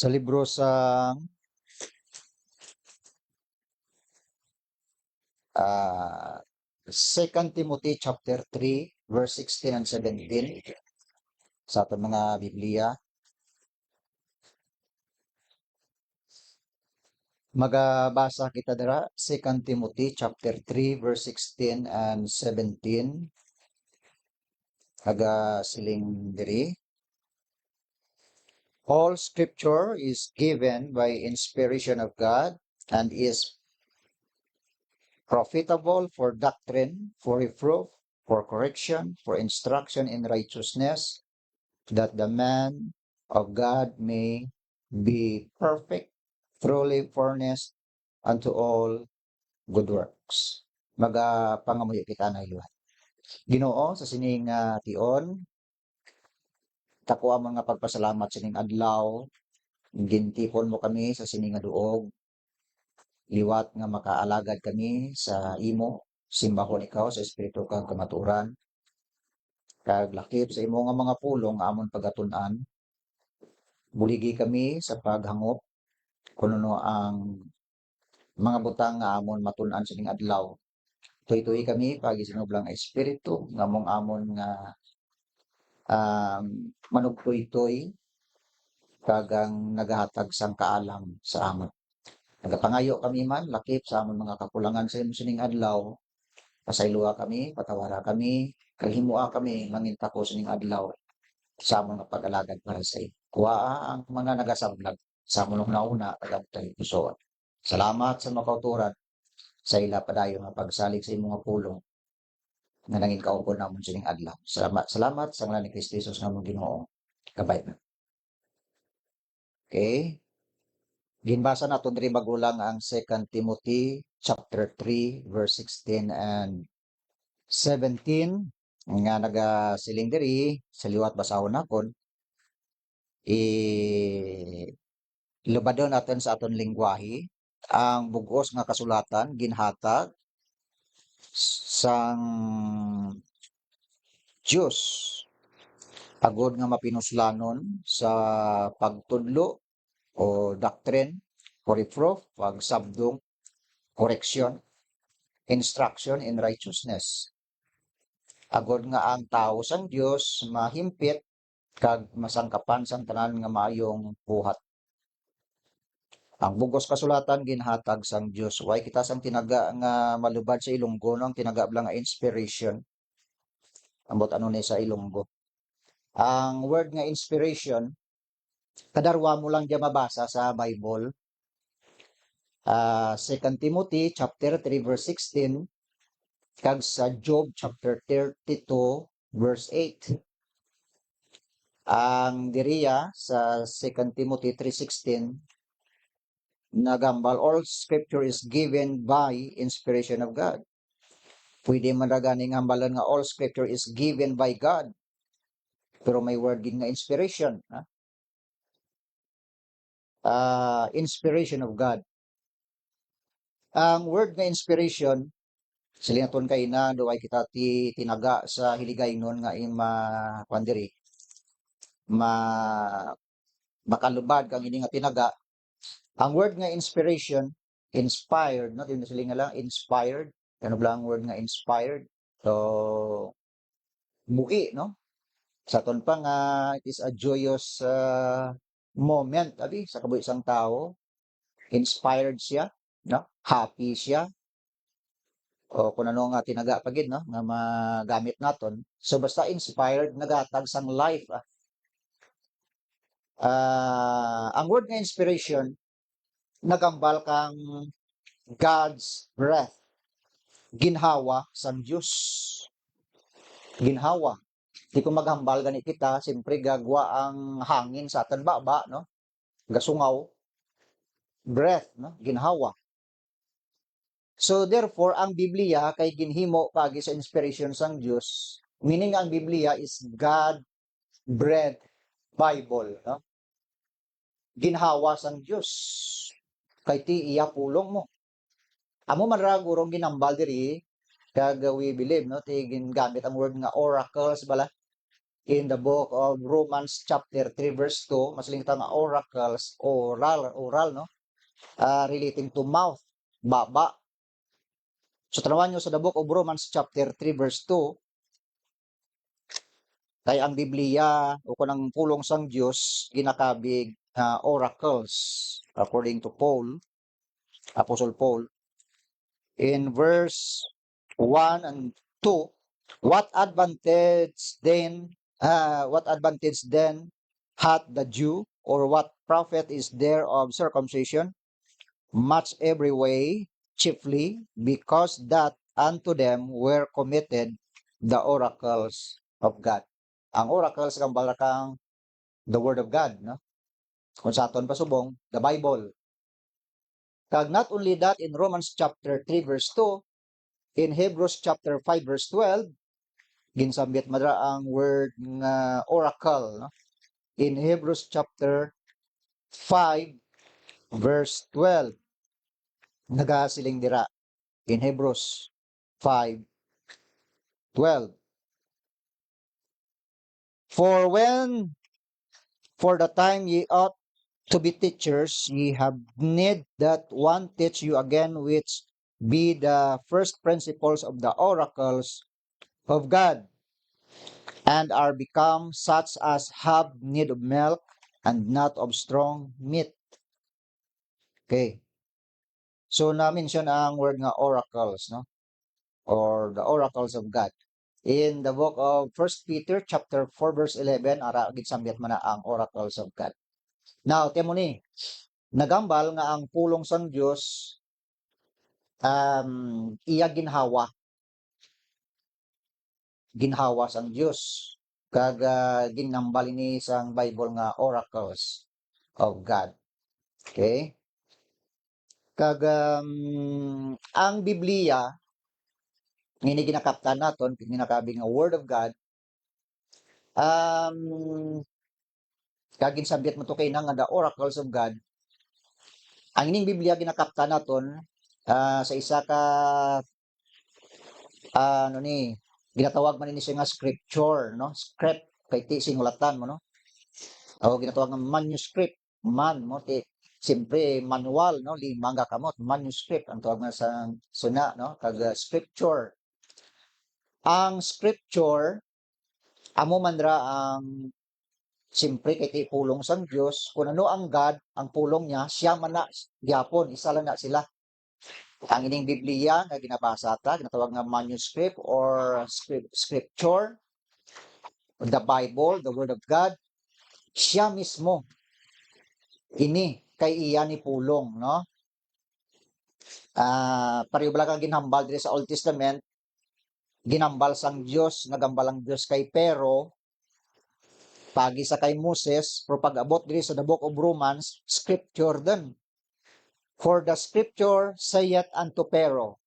Sa libro sa 2 Timothy chapter 3 verse 16 and 17 sa ating mga Biblia. Magabasa kita dira 2 Timothy chapter 3 verse 16 and 17. Aga siling diri. All scripture is given by inspiration of God and is profitable for doctrine, for reproof, for correction, for instruction in righteousness, that the man of God may be perfect, truly furnished unto all good works. Magapangamuyo kita na iluhan. Ginoo sa sining tion, tako ang mga pagpasalamat sining adlaw, gintipon mo kami sa sining duog, liwat nga makaalagad kami sa imo, simbahon ikaw sa espiritu kang kamaturan, kag lakip sa imo nga mga pulong nga amon pagatun-an, buligi kami sa paghangop kuno ang mga butang nga amon matun-an sining adlaw. Tuy-tuy kami pagi sinublang espiritu nga mong amon nga manugtoy-toy kagang nagahatag sang kaalam sa amon. Nagapangayo kami man lakip sa amon mga kakulangan sa imo sining adlaw. Pasayloa kami, patawara kami, kaghimua kami manginta ko sining adlaw sa amon nga pag-alagad para sa iyo. Kuwaa ang mga nagasablag sa amon nauna kagabtay pusoon. Salamat sa makauturan sa ila padayon nga pagsalig sa imong pulong nga nangin kaupon namon sining adlaw. Salamat sa ngalan ni Kristo Jesus nga among Ginoo. Kabay na. Okay? Ginbasa naton diri magulang ang 2 Timothy chapter 3 verse 16 and 17 nga nagasiling diri sa liwat basahon nakon lubadon natin sa aton lingwahe ang bugos nga kasulatan ginhatag sang Diyos agod nga mapinuslanon sa pagtudlo o doctrine, for reproof, pagsabdong, correction, instruction in righteousness. Agod nga ang tao sang Dios mahimpit kag masangkapan sang tanan nga maayong buhat. Ang bugos kasulatan ginhatag sang Dios. Way kita sang tinaga nga malubad sa Ilonggo no? Ang tinaga blang nga inspiration. Ambot ano ni sa Ilonggo. Ang word nga inspiration, kadarwa mo lang diya mabasa sa Bible. 2 Timothy chapter 3 verse 16 kag sa Job chapter 32 verse 8. Ang diriya sa 2 Timothy 3:16 nagambal all scripture is given by inspiration of God. Pwede man ra ganing hambalan nga all scripture is given by God. Pero may word din nga inspiration, inspiration of God. Ang word nga inspiration silingaton kay na do ay kita tinaga sa hiligaynon nga kwandiri makalubad kang ini nga tinaga. Ang word nga inspiration, inspired, no? Yung silinga lang, inspired. Ano ba ang word nga inspired? So, buhi, no? Sa ton pa nga, it is a joyous moment, abi, sa kabuhi isang tao. Inspired siya, no? Happy siya. O kung ano nga tinaga pagid, no? Nga magamit naton. So, basta inspired, nagatag sang life. Ang word nga inspiration, nagambal kang God's breath. Ginhawa sang Diyos. Ginhawa. Di ko maghambal gani kita, siyempre gagwa ang hangin sa atan baba, no? Gasungaw. Breath, no? Ginhawa. So therefore, ang Biblia kay ginhimo pagi sa inspiration sang Diyos. Meaning ang Biblia is God-breathed Bible, no? Ginhawa sang Diyos. Kay ti iya pulong mo. Amo man ra gurong ginambal diri kag we believe no ti gingamit ang word nga oracles bala in the book of Romans chapter 3 verse 2, masaling nga oracles, oral, no? Relating to mouth, baba. So, tanawan nyo sa the book of Romans chapter 3 verse 2, kay ang Biblia o kanang pulong sang Dios ginakabig oracles according to Paul, Apostle Paul, in verse 1 and 2, what advantage then hath the Jew, or what profit is there of circumcision? Much every way, chiefly because that unto them were committed the oracles of God. Ang oracles kang balakang the word of God, no? Kung sa aton pasubong, the Bible. Kag not only that, in Romans chapter 3 verse 2, in Hebrews chapter 5 verse 12, ginsambit madra ang word nga oracle, no? In Hebrews chapter 5 verse 12, nagasiling dira in Hebrews 5:12. For the time ye ought to be teachers, ye have need that one teach you again, which be the first principles of the oracles of God, and are become such as have need of milk and not of strong meat. Okay. So na-mention ang word nga oracles, no? Or the oracles of God. In the book of 1 Peter chapter 4 verse 11, ara ginsambit man na ang oracles of God. Now, temo ni, nagambal nga ang pulong sang Dios iya ginhawa sang Dios kag ginambal ini sang Bible nga oracles of God. Okay? Kag ang Biblia ngini ginakaptan naton ginakabi nga word of God, kag ginsambit mo to kay nga the oracles of God. Ang ining Biblia ginakaptan naton sa isa ka ano ni ginatawag man ini siya nga scripture, no? Script kay ti singulatan mo, no? O ginatawag nga manuscript, man mo ti siyempre manual, no? Limang kamot manuscript ang tawag nga sa suna, no? Kag scripture. Ang scripture amo man ra ang siyempre kay ti pulong sang Dios, kung ano ang God, ang pulong niya, siya man na gyapon, isa lang na sila. Ang ining Biblia nga ginabasa ta, ginatawag nga manuscript or scripture, the Bible, the Word of God, siya mismo ini kay iya ni pulong, no? Pareho bala kang ginhambal diri sa Old Testament, ginambal sang Dios, nagambal ang Dios kay pero pagi sa kay Moses, pero pag-abot diri sa the book of Romans, scripture din. For the scripture saith unto pero.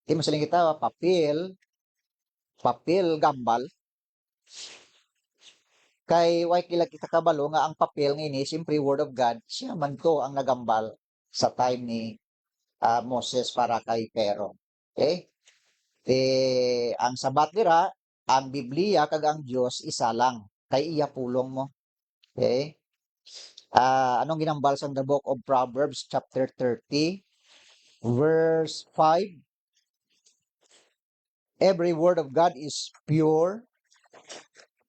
Di mo saling kita, papel gambal. Kay way kila kita kabalo nga ang papel ngini, siyempre word of God, siya man to ang nagambal sa time ni Moses para kay pero. Okay? Ang sabat dira, ang Biblia kag ang Dios isa lang. Kay iya pulong mo. Okay? Anong ginambal sa the book of Proverbs chapter 30 verse 5? Every word of God is pure.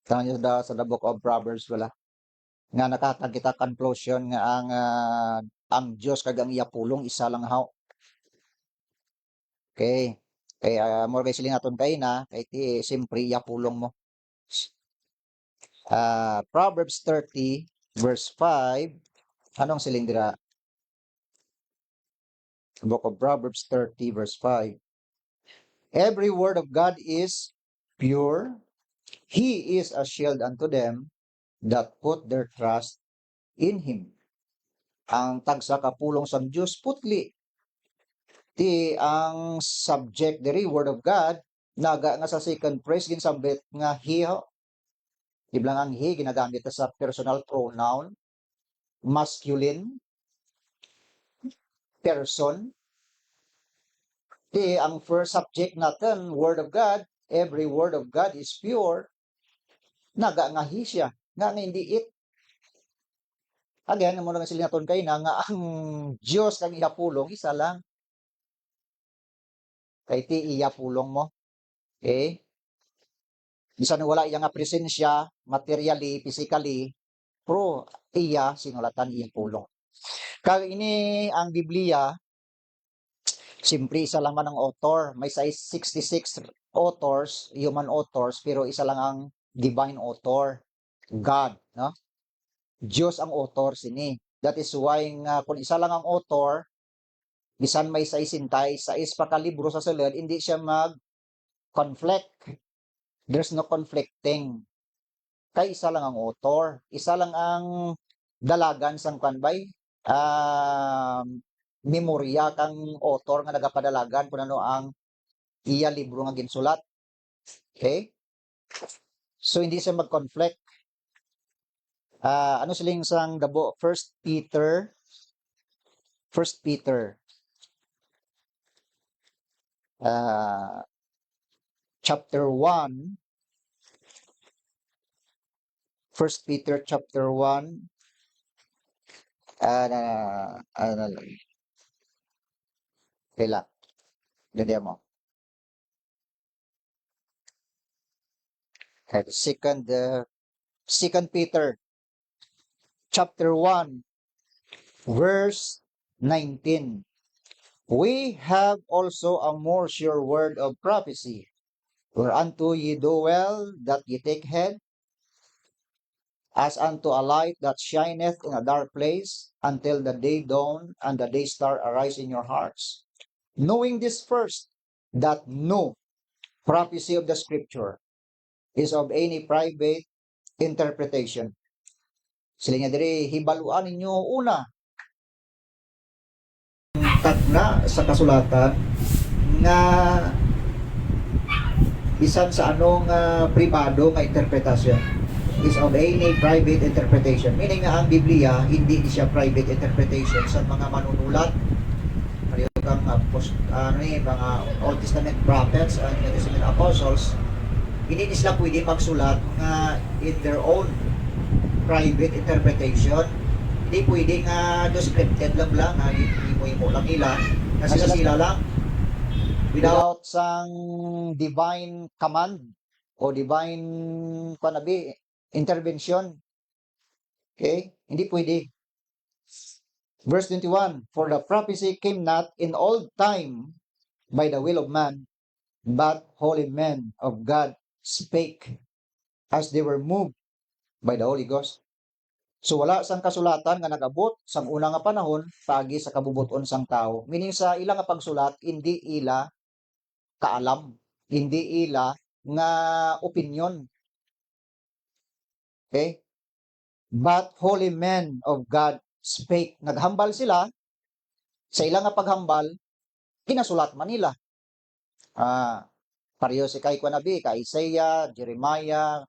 Tangan nyo sa the book of Proverbs wala. Nga nakatag kita conclusion nga ang Dios kag ang iya pulong isa lang haw. Okay. Kaya more kay siling aton kay na kay ti simpre iya pulong mo. Proverbs 30 verse 5, anong siling dira? Book of Proverbs 30 verse 5. Every word of God is pure. He is a shield unto them that put their trust in Him. Ang tagsa kapulong sang Dios putli. Ti ang subject diri word of God naga nga sa second phrase ginsambit nga he. Di lang ang he ginagamit sa personal pronoun, masculine, person. Ang first subject natin, word of God, every word of God is pure. nagangahi siya, nga hindi it. Again, mo na sila naton kay na nga ang Dios kang ihapulong isa lang. Kay ti ihapulong mo. Okay? Bisan wala iya nga presensya, materially, physically, pero iya sinulatan ihapulong. Kag ini ang Biblia, siyempre isa lang man ang author. May 66 authors, human authors, pero isa lang ang divine author, God, no? Diyos ang author sini. That is why nga kung isa lang ang author, bisan may 66 pa ka libro sa sulod, hindi siya mag-conflict. There's no conflicting. Kay isa lang ang author, isa lang ang dalagan sang kanbay, memorya kang author nga nagapadalagan kung ano ang iya libro nga ginsulat. Okay? So hindi siya mag-conflict. Ano siling sang dabo? First Peter chapter 1. First Peter chapter 1. Kailan? Ganyan mo. Second Peter chapter 1 verse 19. We have also a more sure word of prophecy, whereunto ye do well that ye take heed, as unto a light that shineth in a dark place, until the day dawn and the day star arise in your hearts. Knowing this first, that no prophecy of the scripture is of any private interpretation. Sila nga diri, hibaluan ninyo una. Tagna sa kasulatan nga bisan sa anong pribado nga interpretasyon is of any private interpretation. Meaning nga ang Biblia, hindi siya private interpretation sa mga manunulat. Pareho kang mga Old Testament prophets and New Testament apostles, hindi sila pwede magsulat nga in their own private interpretation. Hindi pwede nga scripted lang hindi mo lang nila. Kasi sila lang without sang divine command o divine intervention. Okay? Hindi pwede. Verse 21, for the prophecy came not in old time by the will of man, but holy men of God spake as they were moved by the Holy Ghost. So wala sang kasulatan nga nagabot sang una nga panahon paagi sa kabubuton sang tao. Meaning sa ila nga pagsulat, hindi ila kaalam, hindi ila nga opinion. Okay? But holy men of God spake. Naghambal sila, sa ilang nga paghambal, kinasulat man nila. Pareho si kay Nabi, kay Isaiah, Jeremiah,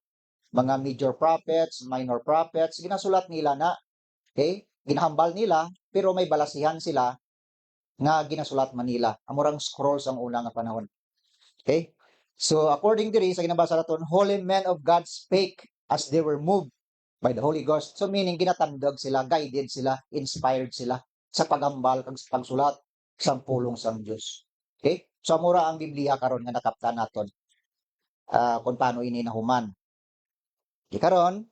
mga major prophets, minor prophets, ginasulat nila na, okay? Ginahambal nila, pero may balasihan sila nga ginasulat man nila. Amurang scrolls ang una nga panahon. Okay? So, according to this, sa ginabasa naton, holy men of God spake as they were moved by the Holy Ghost. So, meaning, ginatandog sila, guided sila, inspired sila sa paghambal, kag pagsulat, sa pulong sang Diyos. Okay? So, amura ang Biblia karon nga nakaptan naton kung paano ini nahuman. Okay, karon,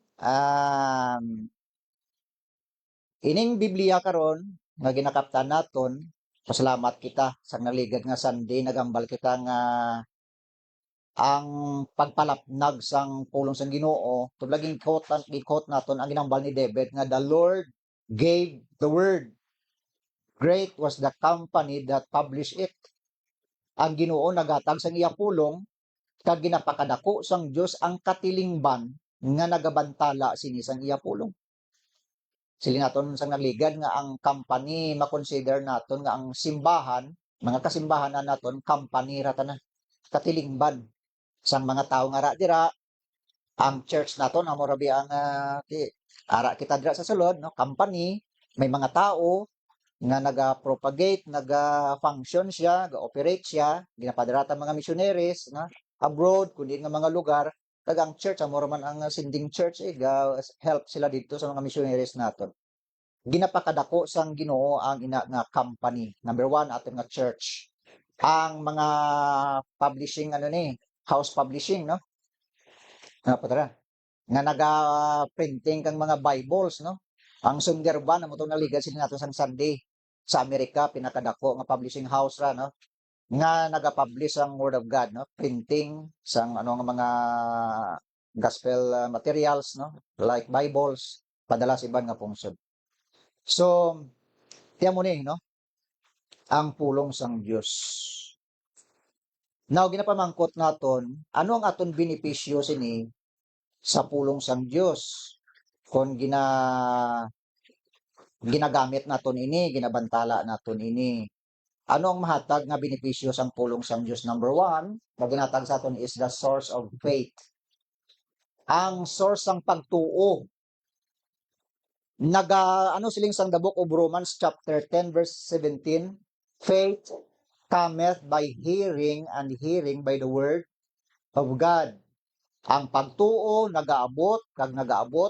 ining Biblia karon nga ginakaptan naton, pasalamat kita sa naligad nga Sunday, nagambal kita nga ang pagpalapnag sang pulong sang Ginoo, tublaging quote naton ang ginambal ni David nga the Lord gave the word. Great was the company that published it. Ang Ginoo nagatag sang iya pulong kag ginapakadako sang Dios ang katilingban nga nagabantala sini sang iya pulong. Sili naton sang naligad nga ang company makonsider naton nga ang simbahan, mga kasimbahan na naton company rata na katilingban sang mga tao nga ra dira. Ang church naton amo rabi ang ara kita dira sa sulod, no, company, may mga tao nga naga-propagate, naga-function siya, ga-operate siya, ginapadaratan mga missionaries na abroad kundi nga mga lugar Kag ang church amo man ang sending church help sila dito sa mga missionaries naton. Ginapakadako sang Ginoo ang ina nga company. Number one, aton nga church. Ang mga publishing house publishing, no? Patra, nga naga-printing kang mga Bibles, no? Ang Sunderban amo tong naligan sila nato sang Sunday sa Amerika pinakadako nga publishing house ra, no? Nga naga-publish ang Word of God, no? Printing sang nga mga gospel materials, no? Like Bibles, padala sa iban nga pungsod. So, tiyan mo ni, no? Ang pulong sang Dios. Now, ginapamangkot naton, ano ang aton benepisyo sini sa pulong sang Dios? Kung ginagamit naton ini, ginabantala naton ini. Ano ang mahatag nga benepisyo sang pulong sang Dios? Number one, na ginatag sa aton is the source of faith. Ang source sang pagtuo. Siling sang the book of Romans chapter 10 verse 17, faith cometh by hearing and hearing by the word of God. Ang pagtuo nagaabot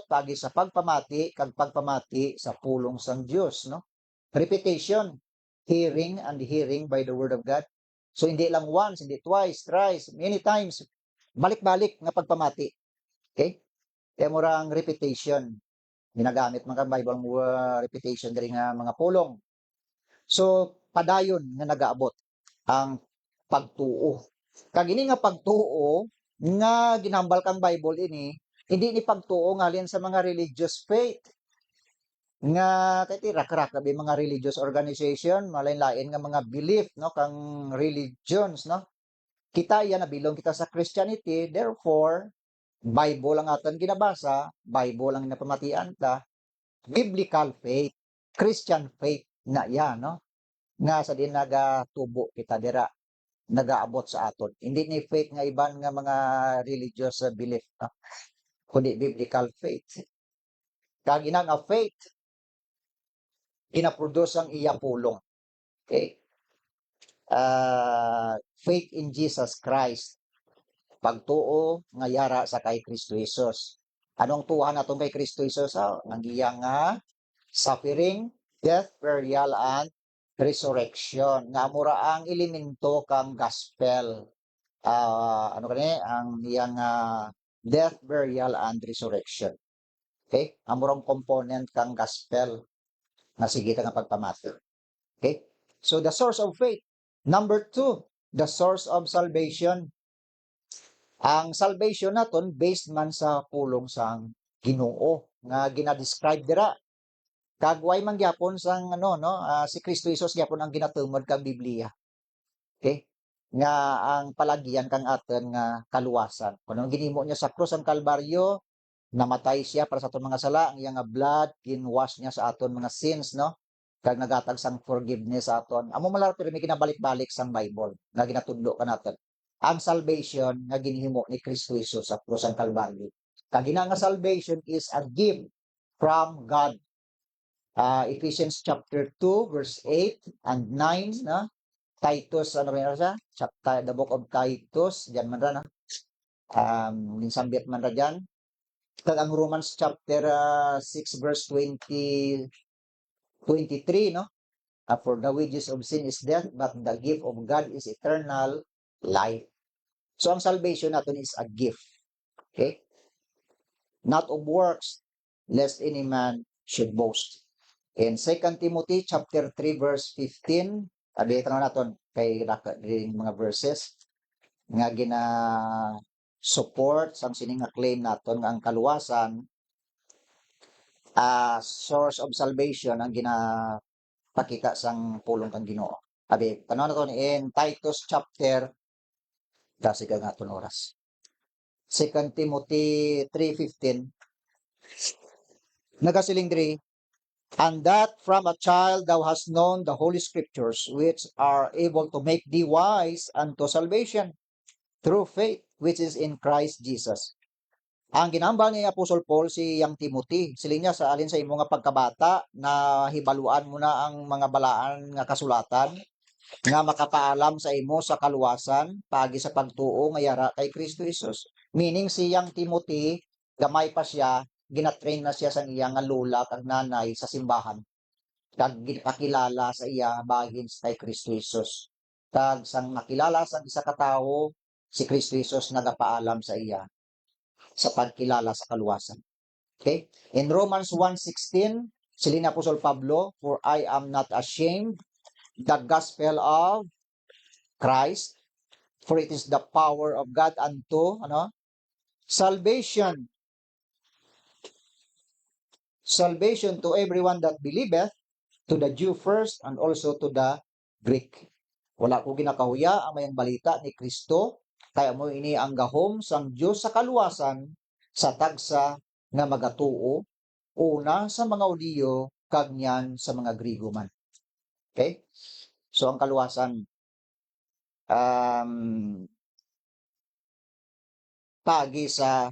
pagi sa pagpamati kag pagpamati sa pulong sang Dios, no? Repetition, hearing and hearing by the word of God. So hindi lang once, hindi twice, thrice, many times. Balik-balik nga pagpamati. Okay? Kaya mo ang repetition. Ginagamit mga Bible mo repetition diri nga mga pulong. So padayon nga nagaabot ang pagtuo. Kag ini nga pagtuo nga ginambal kang Bible ini, hindi ni pagtuo ngalin sa mga religious faith. Nga kay rak-rak abi mga religious organization, malain-lain nga mga belief, no, kang religions, no. Kita yan nabilong kita sa Christianity, therefore Bible ang aton ginabasa, Bible ang napamatian ta, biblical faith, Christian faith na yan, no? Nga sa din nagatubo kita dira, nagaabot sa aton. Hindi ni faith nga iban nga mga religious belief, no? Kundi biblical faith. Kag ina nga faith, ginaproduce ang iya pulong. Okay? Faith in Jesus Christ. Pagtuo nga yara sa kay Kristo Jesus. Anong tuhan naton kay Kristo Jesus? Ang iyang suffering, death, burial, and resurrection. Nga mura ang elemento kang gospel. Ang iyang death, burial, and resurrection. Okay? Amurang component kang gospel na sige nga pagpamati. Okay? So the source of faith. Number two, the source of salvation. Ang salvation naton based man sa pulong sang Ginoo nga gina-describe dira. Kag way man gyapon sang si Kristo Jesus gyapon ang ginatumod kang Biblia. Okay? Nga ang palagyan kang aton nga kaluwasan. Kuno ginhimo niya sa krus ang Kalbaryo, namatay siya para sa aton mga sala, ang iyang blood ginwash niya sa aton mga sins, no? Kag nagatag sang forgiveness sa aton. Amo malar pero may kinabalik-balik sang Bible nga ginatudlo ka naton. Ang salvation nga ginhimo ni Kristo Jesus sa krus ang Kalbaryo. Kag ina nga salvation is a gift from God. Ephesians chapter 2 verse 8 and 9, na Titus siya? Chapter, the book of Titus, diyan man ra na. Ninsambit man ra diyan. Kag ang Romans chapter 6 verse 23, no? For the wages of sin is death, but the gift of God is eternal life. So ang salvation natin is a gift. Okay? Not of works, lest any man should boast. In 2 Timothy chapter 3 verse 15, abi tanong naton kay mga verses nga gina support sang sining nga claim naton nga ang kaluwasan source of salvation ang ginapakita sang pulong kang Ginoo. Abi tanong naton in Titus chapter kasi ka nga oras. 2 Timothy 3:15 nagasiling diri, and that from a child thou hast known the holy scriptures, which are able to make thee wise unto salvation through faith which is in Christ Jesus. Ang ginambal ni Apostol Paul si yang Timothy, siling niya sa alin sa imo nga pagkabata na hibaluan mo na ang mga balaan nga kasulatan nga makapaalam sa imo sa kaluwasan pagi sa pagtuo nga yara kay Kristo Jesus. Meaning siyang Timothy, gamay pa siya, ginatrain na siya sa iya nga lula kag nanay sa simbahan. Kag ginpakilala sa iya bahin kay Kristo Jesus. Kag sang nakilala sa isa ka tawo, si Kristo Jesus nagapaalam sa iya sa pagkilala sa kaluwasan. Okay? In Romans 1:16, sili ni Apostol Pablo, "For I am not ashamed the gospel of Christ, for it is the power of God unto salvation. Salvation to everyone that believeth, to the Jew first, and also to the Greek." Wala ko ginakahuya ang mayang balita ni Kristo, kaya mo ini ang gahom sang Diyos sa kaluwasan, sa tagsa nga magatuo, una sa mga Udiyo, kag niyan sa mga Grigo man. Okay? So ang kaluwasan, pagi sa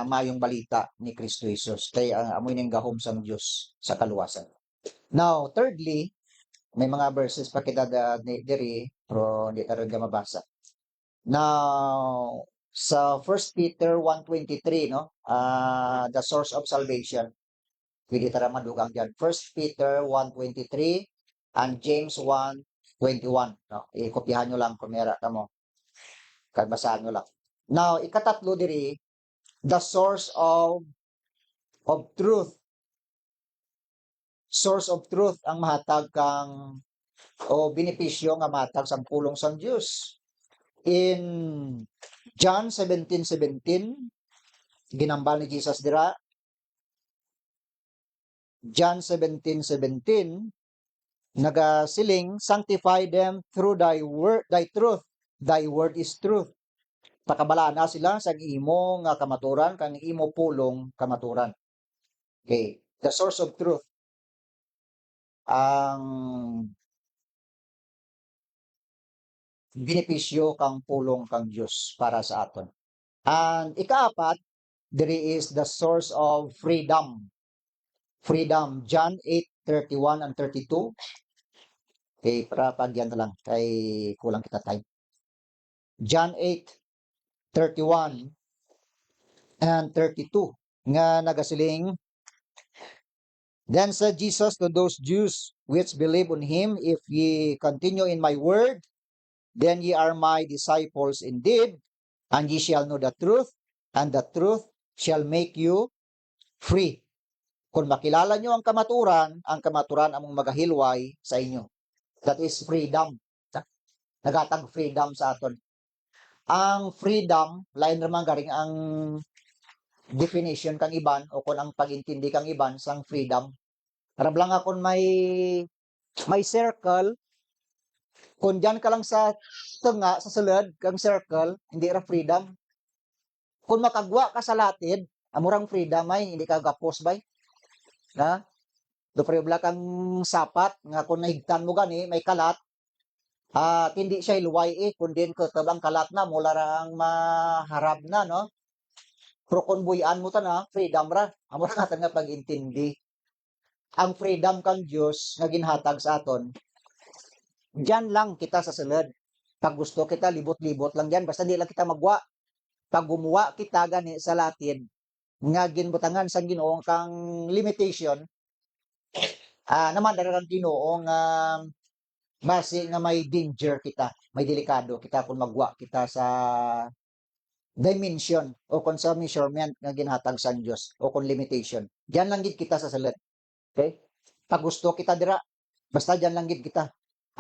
mayong balita ni Kristo Jesus. Kaya amoy ning gahom sang Dios sa kaluwasan. Now, thirdly, may mga verses pa kita diri pero hindi ta rin mabasa. Now, sa 1 Peter 1:23, no? The source of salvation. Pwede tara madugang diyan. 1 Peter 1:23 and James 1:21, no? Ikopyahan nyo lang kung meron mo. Kag basahan nyo lang. Now, ikatatlo diri, the source of truth. Source of truth ang mahatag kang o benepisyo nga mahatag sa pulong sang Dios. In John 17:17, ginambal ni Jesus dira. John 17:17, nagasiling, "Sanctify them through thy word, thy truth. Thy word is truth." Pakabalaan na sila sa imo nga kamaturan kang imo pulong kamaturan. Okay, the source of truth. Ang benepisyo kang pulong kang Dios para sa aton. And ikaapat, there is the source of freedom. Freedom, John 8:31 and 32. Okay, para pagyan na lang kay kulang kita time. John 8:31 and 32 nga nagasiling, "Then said Jesus to those Jews which believe on him, If ye continue in my word, then ye are my disciples indeed, and ye shall know the truth, and the truth shall make you free." Kung makilala nyo ang kamaturan among magahilway sa inyo. That is freedom. Nagatag freedom sa aton. Ang freedom, lain naman garing ang definition kang iban o kung ang pagintindi kang iban sang freedom. Karab lang akong may circle, kung dyan ka lang sa tunga, sa sulod, kang circle, hindi ra freedom. Kung makagwa ka sa latid, amurang freedom ay, hindi ka gapos bay. Na? Dopribla kang sapat, nga kung nahigtan mo gani, may kalat, hindi siya iluway kung din ko tabang kalat na, mula ra ang maharap na, no? Pero kung buyan mo ta na, freedom ra. Amurang ato nga pag-intindi. Ang freedom kang Diyos nga ginhatag sa aton, diyan lang kita sa sulod. Pag gusto kita, libot-libot lang diyan. Basta di lang kita magwa. Pag gumuwa kita gani sa latid, nga ginbutangan sa Ginoo kang limitation, naman kang Ginoo nga base nga may danger kita, may delikado kita kung magwa kita sa dimension o kung sa measurement nga ginhatag sa Dios o kung limitation. Diyan lang gid kita sa salat. Okay? Pag gusto kita dira, basta diyan lang gid kita.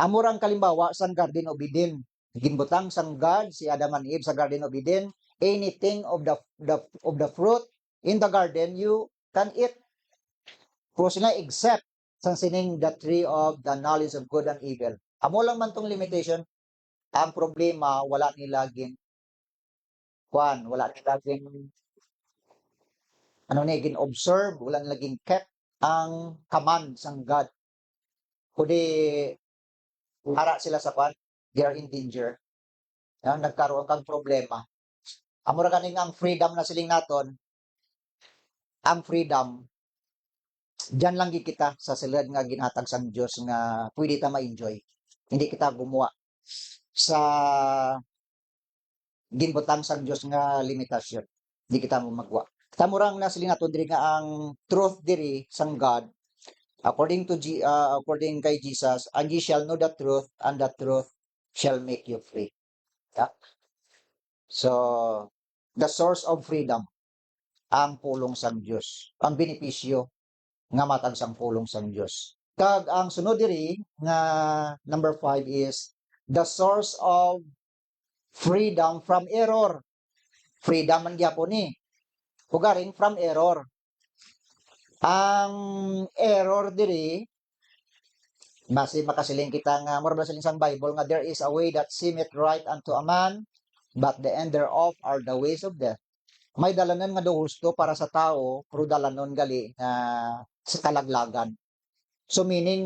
Amurang kalimbawa sa Garden of Eden. Ginbutang sang God si Adam and Eve sa Garden of Eden, anything of the fruit in the garden you can eat. Kung sila except sa sining the tree of the knowledge of good and evil. Amo lang man tong limitation. Ang problema, wala nilaging wala nilaging observe, wala nilaging kept ang command sang God. Kundi hara sila sa kwan, they are in danger. Nagkaroon kang problema. Amo ra kaning ang freedom na siling naton, ang freedom, diyan lang gid kita sa silid nga ginhatag sang Dios nga pwede ta ma-enjoy. Hindi kita gumawa sa ginbutang sang Dios nga limitasyon. Di kita mo magwa. Tamurang nasilinaton diri nga ang truth diri sang God according kay Jesus, and ye shall know the truth, and the truth shall make you free. Yeah? So, the source of freedom, ang pulong sang Dios, ang benepisyo nga matag sang pulong sang Dios. Kag ang sunod diri nga number 5 is the source of freedom from error. Freedom man gyapon ni. Hugaring from error. Ang error diri base makasiling kita nga mura siling sang Bible nga there is a way that seemeth right unto a man, but the end thereof are the ways of death. May dalanan nga daw husto para sa tao, pero dalanon gali sa kalaglagan. So meaning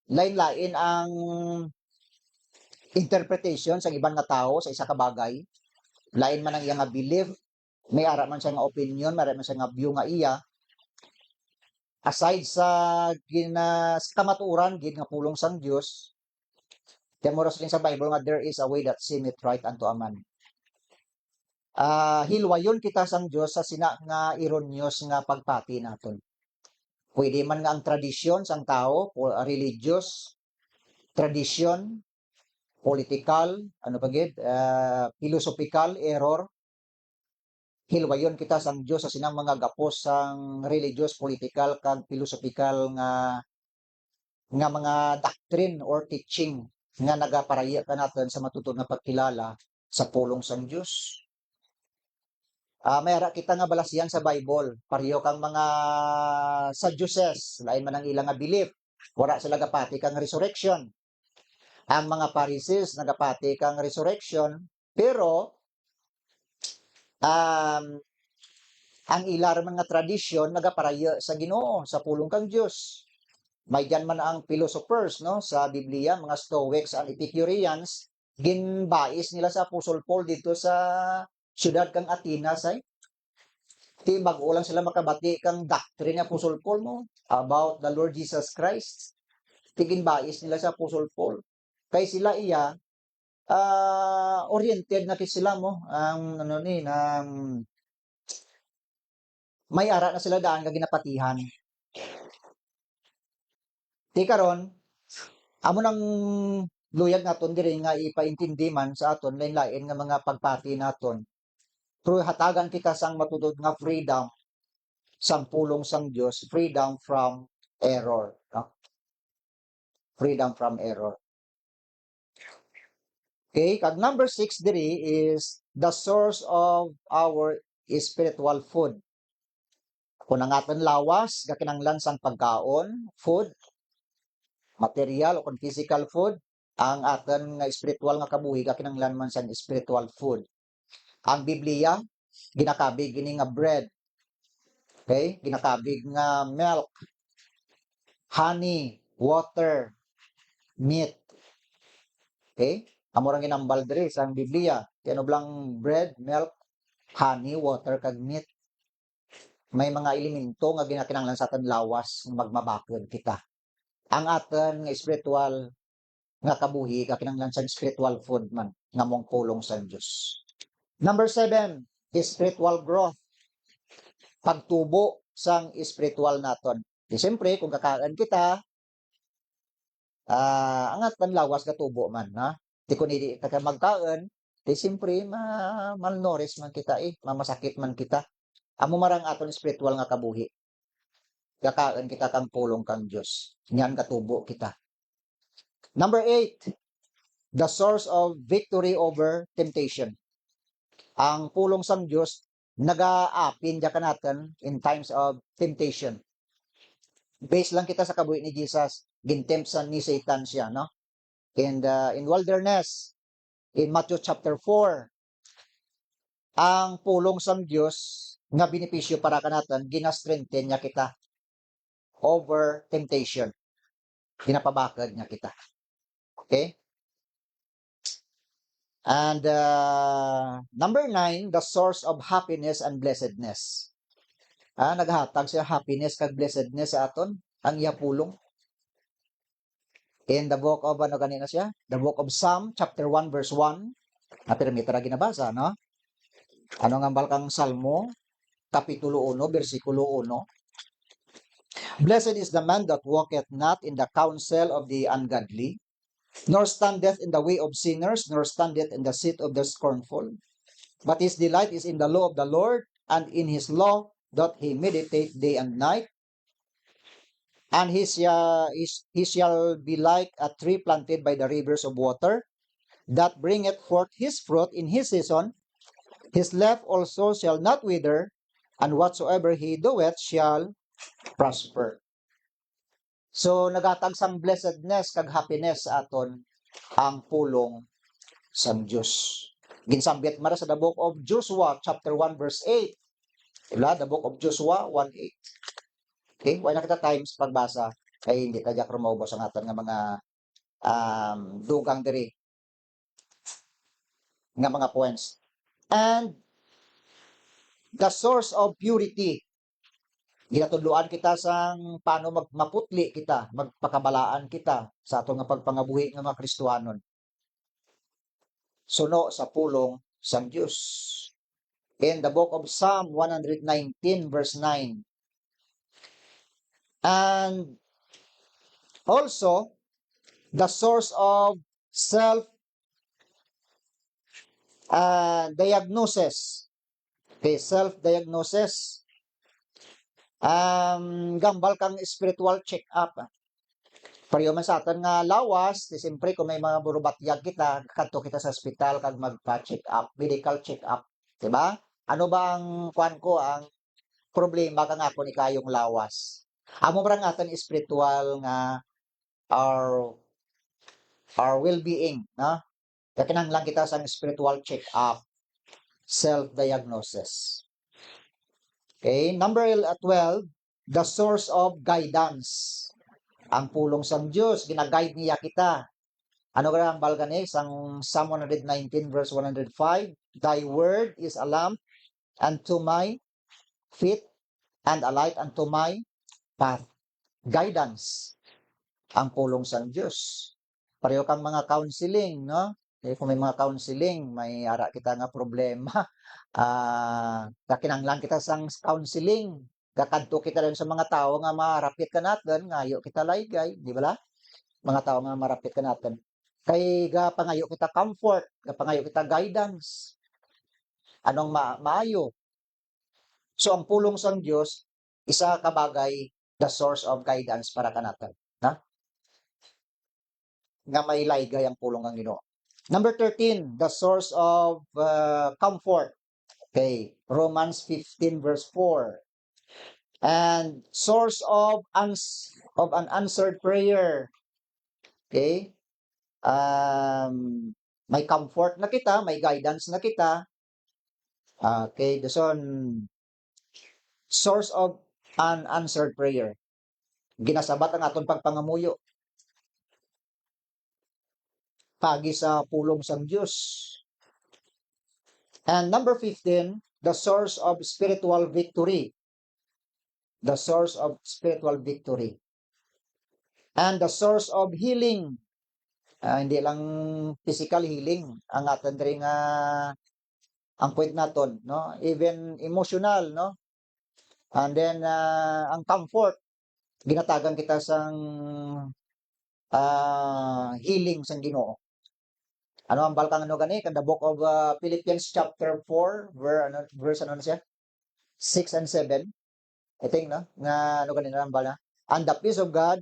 lain-lain ang interpretation sa ibang nga tao sa isa ka bagay. Lain man ang iya nga belief, may ara man siya nga opinion, may ara man siya nga view nga iya. Aside sa kamatuoran gid nga pulong sang Dios, temoros din sa Bible nga there is a way that seemeth right unto a man. Hilwayon kita sang Dios sa sina nga ironyos nga pagpati naton. Pwede man nga ang tradisyon sang tao, religious, tradition, political, ano pa gid, philosophical error. Hilwayon kita sang Dios sa sinang mga gapos sang religious, political kag philosophical nga mga doctrine or teaching nga nagaparaya ka natin sa matutod nga pagkilala sa pulong sang Dios. Mayara kita nga balasyan sa Bible, pareho kang mga Sadducees, lain man ang ilang nga belief. Wala sila gapati kang resurrection. Ang mga Pharisees nagapati kang resurrection, pero ang ilar mga tradisyon nagaparaya sa Ginoo, sa pulong kang Dios. May diyan man ang philosophers no sa Biblia, mga Stoics and Epicureans, ginbais nila sa Apostle Paul dito sa siyudad kang Atenas ay ti bago lang sila makabati kang doctrine ni Apostle Paul mo about the Lord Jesus Christ. Ti ginbais nila sa Apostle Paul. Kay sila iya oriented na sila mo ang ano ni ng may ara na sila daan nga ginapatihan. Ti karon amo nang luyag naton diri nga ipaintindi man sa aton lain-lain nga mga pagpati naton. Pero hatagan kita sang matudod nga freedom sang pulong sang Dios, freedom from error, no? Freedom from error. Okay, kag number 6 diri is the source of our spiritual food. Kung ang aton lawas, gakinanglan sang pagkaon, food, material o kung physical food, ang aton nga spiritual nga kabuhi gakinanglan man sang spiritual food. Ang Biblia ginakabig ini nga bread. Okay? Ginakabig nga milk, honey, water, meat. Okay? Amo rang ginambal diri sa Biblia. Kaya blang bread, milk, honey, water kag meat. May mga elemento nga ginakinanglan sa aton lawas magmabakod kita. Ang aton nga spiritual nga kabuhi kakinanglan sa spiritual food man nga mong pulong sa Dios. Number 7 is spiritual growth. Pagtubo sang spiritual naton. Di siyempre kung kakaan kita ang aton lawas katubo man na. Di kun hindi ka magkaan, di siyempre malnourished man kita mamasakit man kita. Amo marang aton spiritual nga kabuhi. Kakaan kita kang pulong kang Dios. Nyan katubo kita. Number 8, the source of victory over temptation. Ang pulong sang Dios nagaapin ka natin in times of temptation. Based lang kita sa kabuhi ni Jesus, gintempt ni Satan siya, no? And in wilderness, in Matthew chapter 4, ang pulong sang Dios nga benepisyo para kanatan gina-strengthen niya kita over temptation. Ginapabakad niya kita. Okay? And number 9, the source of happiness and blessedness. Naghatag siya happiness kag blessedness sa aton ang iya pulong. In the book of ano kanina siya? The book of Psalm chapter 1 verse 1. Napirmita ra ginabasa, no? Ano nga balkang Salmo, Kapitulo 1, versikulo 1. Blessed is the man that walketh not in the counsel of the ungodly, nor standeth in the way of sinners, nor standeth in the seat of the scornful. But his delight is in the law of the Lord, and in his law doth he meditate day and night. And he shall be like a tree planted by the rivers of water, that bringeth forth his fruit in his season. His leaf also shall not wither, and whatsoever he doeth shall prosper. So, nagatag sang blessedness kag happiness sa aton ang pulong sa Diyos. Ginsambit mara sa the book of Joshua, chapter 1, verse 8. Diba? The book of Joshua 1:8. Okay? Why na kita times pagbasa? Kay hindi tadyak rumaubos ang aton nga mga dugang diri nga mga points. And the source of purity. Ginatudloan kita sang paano maputli kita, magpakabalaan kita sa atong nga pagpangabuhi nga mga Kristiyanon. Suno sa pulong sang Dios. In the book of Psalm 119 verse 9. And also the source of self diagnosis. Okay, self-diagnosis. Gambal kang spiritual check-up. Pareho man sa aton nga lawas, siyempre kung may mga burubatyag kita, kadto kita sa ospital kag magpa-check up, medical check up, di ba? Ano ba ang kuan ko ang problema kang ako ni kayong lawas? Amo ra nga aton spiritual nga our well-being, no? Kakinahanglan kita sa spiritual check up, self-diagnosis. Okay, number 12, the source of guidance. Ang pulong sang Dios, gina-guide niya kita. Ano ka ang balgani? Sang Psalm 119 verse 105, Thy word is a lamp unto my feet and a light unto my path. Guidance. Ang pulong sang Dios. Pareho kang mga counseling, no? Kung may mga counseling, may ara kita nga problema, kakinanglan kita sang counseling. Kakadto kita rin sa mga tao nga marapit ka natin, ngayo kita laygay, di ba? Mga tao nga marapit ka natin. Kay gapangayo kita comfort, gapangayo kita guidance. Anong maayo? So ang pulong sang Dios, isa ka bagay the source of guidance para kanatan, na? Nga may laygay ang pulong ng Ginoo. Number 13, the source of comfort. Okay, Romans 15 verse 4. And source of an answered prayer. Okay? May comfort na kita, may guidance na kita. Okay, dason source of unanswered prayer. Ginasabat ang aton pagpangamuyo. Pagi sa pulong sang Dios. And number 15, the source of spiritual victory. The source of spiritual victory. And the source of healing. Hindi lang physical healing ang aton ring ang point naton, no? Even emotional, no? And then ang comfort, ginatagan kita sang healing sang Ginoo. Ano ang balkang ano gani? Kan the book of Philippians chapter 4, verse ano na siya? 6 and 7. I think, no? Nga ano gani na bala? And the peace of God,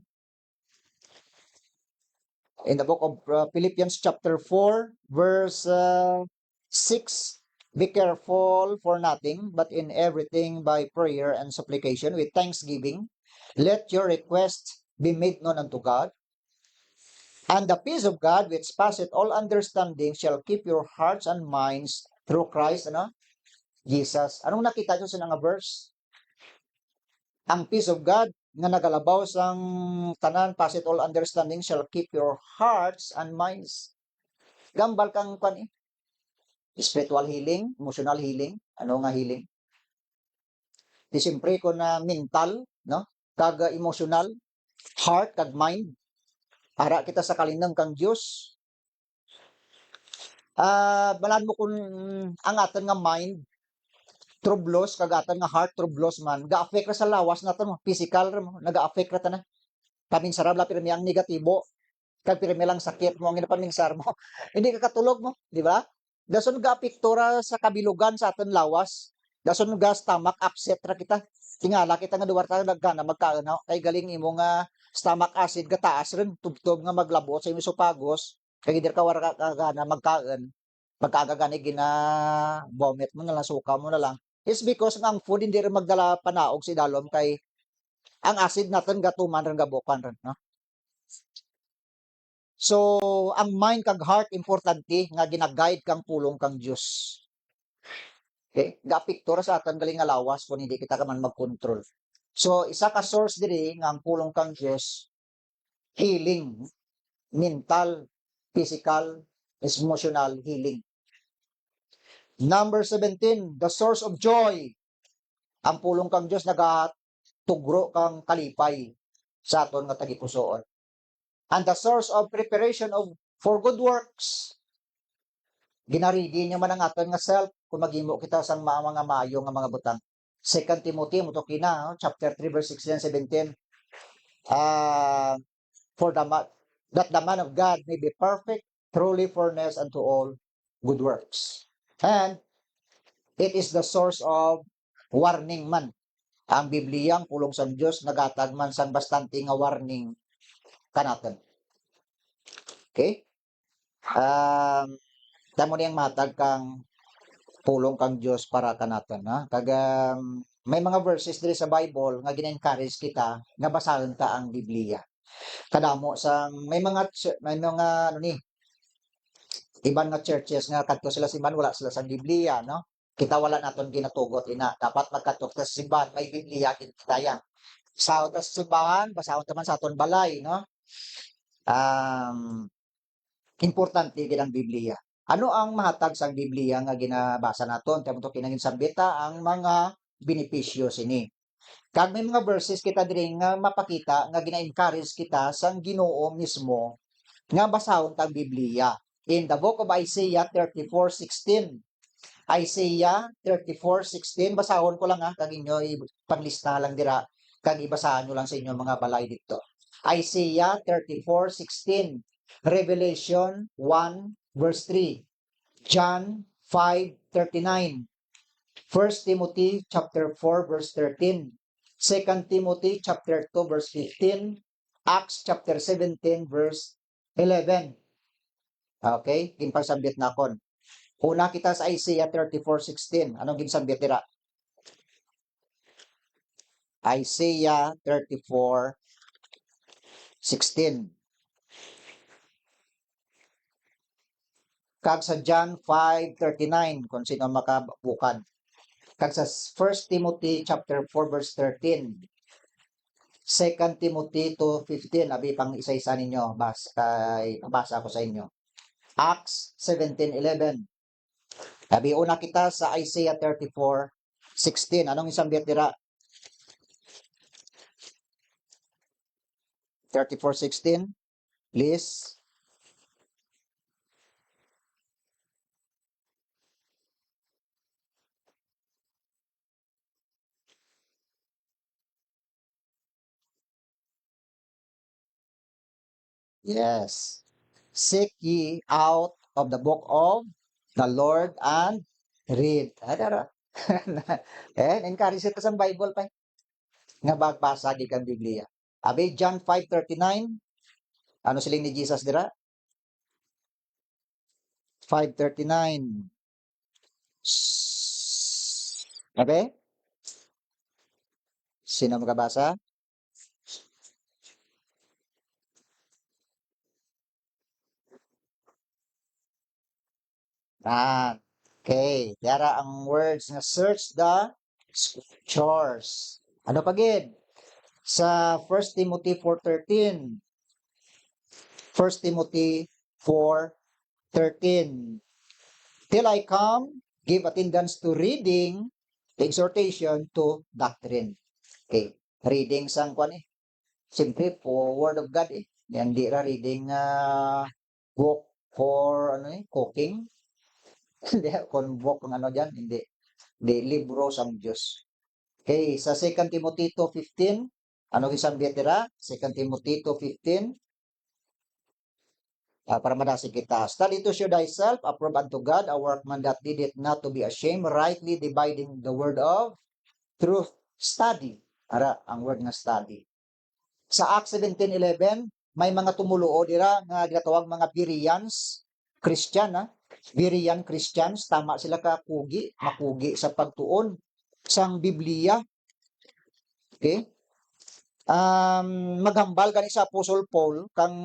in the book of Philippians chapter 4, verse 6, be careful for nothing, but in everything by prayer and supplication with thanksgiving, let your requests be made known unto God. And the peace of God, which passeth all understanding, shall keep your hearts and minds through Christ, ano? Jesus. Anong nakita nyo sa nga verse? Ang peace of God, nga nagalabaw sang tanan, passeth all understanding, shall keep your hearts and minds. Gambal kang kwan spiritual healing, emotional healing, ano nga healing? Di siyempre ko na mental, no? Kag emotional, heart, kag mind. Para kita sa kalinang kang Diyos. Balaan mo kung ang aton nga mind trublos kag aton nga heart trublos man ga-affect ra sa lawas naton mo physical ra mo naga-affect ra ta na kamin sarab la pirmi ang negatibo kag pirmi lang sakit mo ang ginapaminsar mo hindi ka katulog mo di ba dason ga-apekto ra sa kabilugan sa aton lawas dason ga stomach upset ra kita tingala kita nga duwar ta nagana magkaanaw kay galing imo nga stomach acid ga taas rin tubtob nga maglabot sa imong esophagus kay dir ka wara ka gana magkaon pagkagagani gina vomit mo na lang suka mo na lang is because nga ang food hindi rin magdala panaog si dalom kay ang acid natin gatuman rin gabukan rin no so ang mind kag heart importante nga gina-guide kang pulong kang Dios okay ga-apekto ra sa aton galing nga lawas kung hindi kita ka man mag-control so isa ka source diri nga ang pulong kang Dios healing mental physical emotional healing. Number 17, the source of joy. Ang pulong kang Diyos nagatugro kang kalipay sa aton nga tagipusoon. And the source of preparation of for good works. Ginaridi niya man ang aton nga self kung maghimo kita sa mga maayo nga mga butang. 2 Timothy mo to kina chapter 3 verse 16 and 17. For that the man of God may be perfect, truly furnished unto all good works. And it is the source of warning man. Ang Bibliang pulong sa Diyos nagatag man sang bastante nga warning kanaton. Okay? Tamo niyang matag kang pulong kang Diyos para kanaton ha. Kag may mga verses diri sa Bible nga gina-encourage kita nga basahan ta ang Biblia. Kadamo sang may mga ano ni iban nga churches nga kadto sila simbahan wala sila sa Biblia no. Kita wala naton ginatugot ina. Dapat magkadto sa simbahan may Biblia kita sa simbahan basahon taman sa aton balay no. Um, Importante gid ang Biblia. Ano ang mahatag sa Biblia nga ginabasa naton? Tamo to kinangin sambita ang mga benepisyo sini. Kag may mga verses kita diri nga mapakita nga gina-encourage kita sang Ginoo mismo nga basahon tag Biblia. In the book of Isaiah 34:16. Isaiah 34:16 basahon ko lang ha kag inyo ipaglista lang dira kag ibasahan nyo lang sa inyo mga balay dito. Isaiah 34:16, Revelation 1 verse 3, John 5:39, 1 Timothy chapter 4 verse 13, 2 Timothy chapter 2 verse 15, Acts chapter 17 verse 11. Okay, ginpasambit na kon. Una kita sa Isaiah 34:16. Anong ginsambit dira? Isaiah 34:16. Kag sa John 5:39 kung sino makabukad. Kag sa 1 Timothy chapter 4 verse 13. 2 Timothy 2:15 abi pang isa-isa ninyo basa ko sa inyo. Acts 17:11. Abi una kita sa Isaiah 34:16. Anong isambit dira? 34:16. Please. Yes. Seek ye out of the book of the Lord and read. Adara. Encourage ka sa Bible pa. Nga bagbasa di kang Biblia. Abi John 5:39. Ano siling ni Jesus dira? 5:39. Okay? Sino makabasa? Ah, okay. Yara ang words nga search the scriptures. Ano pa gid? Sa 1 Timothy 4:13. 1 Timothy 4:13. Till I come, give attendance to reading, exhortation to doctrine. Okay. Reading sang kwan eh. Siyempre po Word of God eh. Yan di ra reading book for cooking. Hindi, kung book kung ano dyan, hindi. Hindi, libro sang Diyos. Okay, sa 2 Timothy 2:15, ano isang betera? 2 Timothy 2:15, para madasi kita. Study to show thyself, approved unto God, a workman that needeth not to be ashamed, rightly dividing the word of truth. Study. Ara, ang word nga study. Sa Acts 17:11, may mga tumuluo dira nga ginatawag mga Bereans, Christian, ha? Berean Christians, tama sila ka kugi, makugi sa pagtuon sang Biblia. Okay? Maghambal gani sa Apostle Paul kang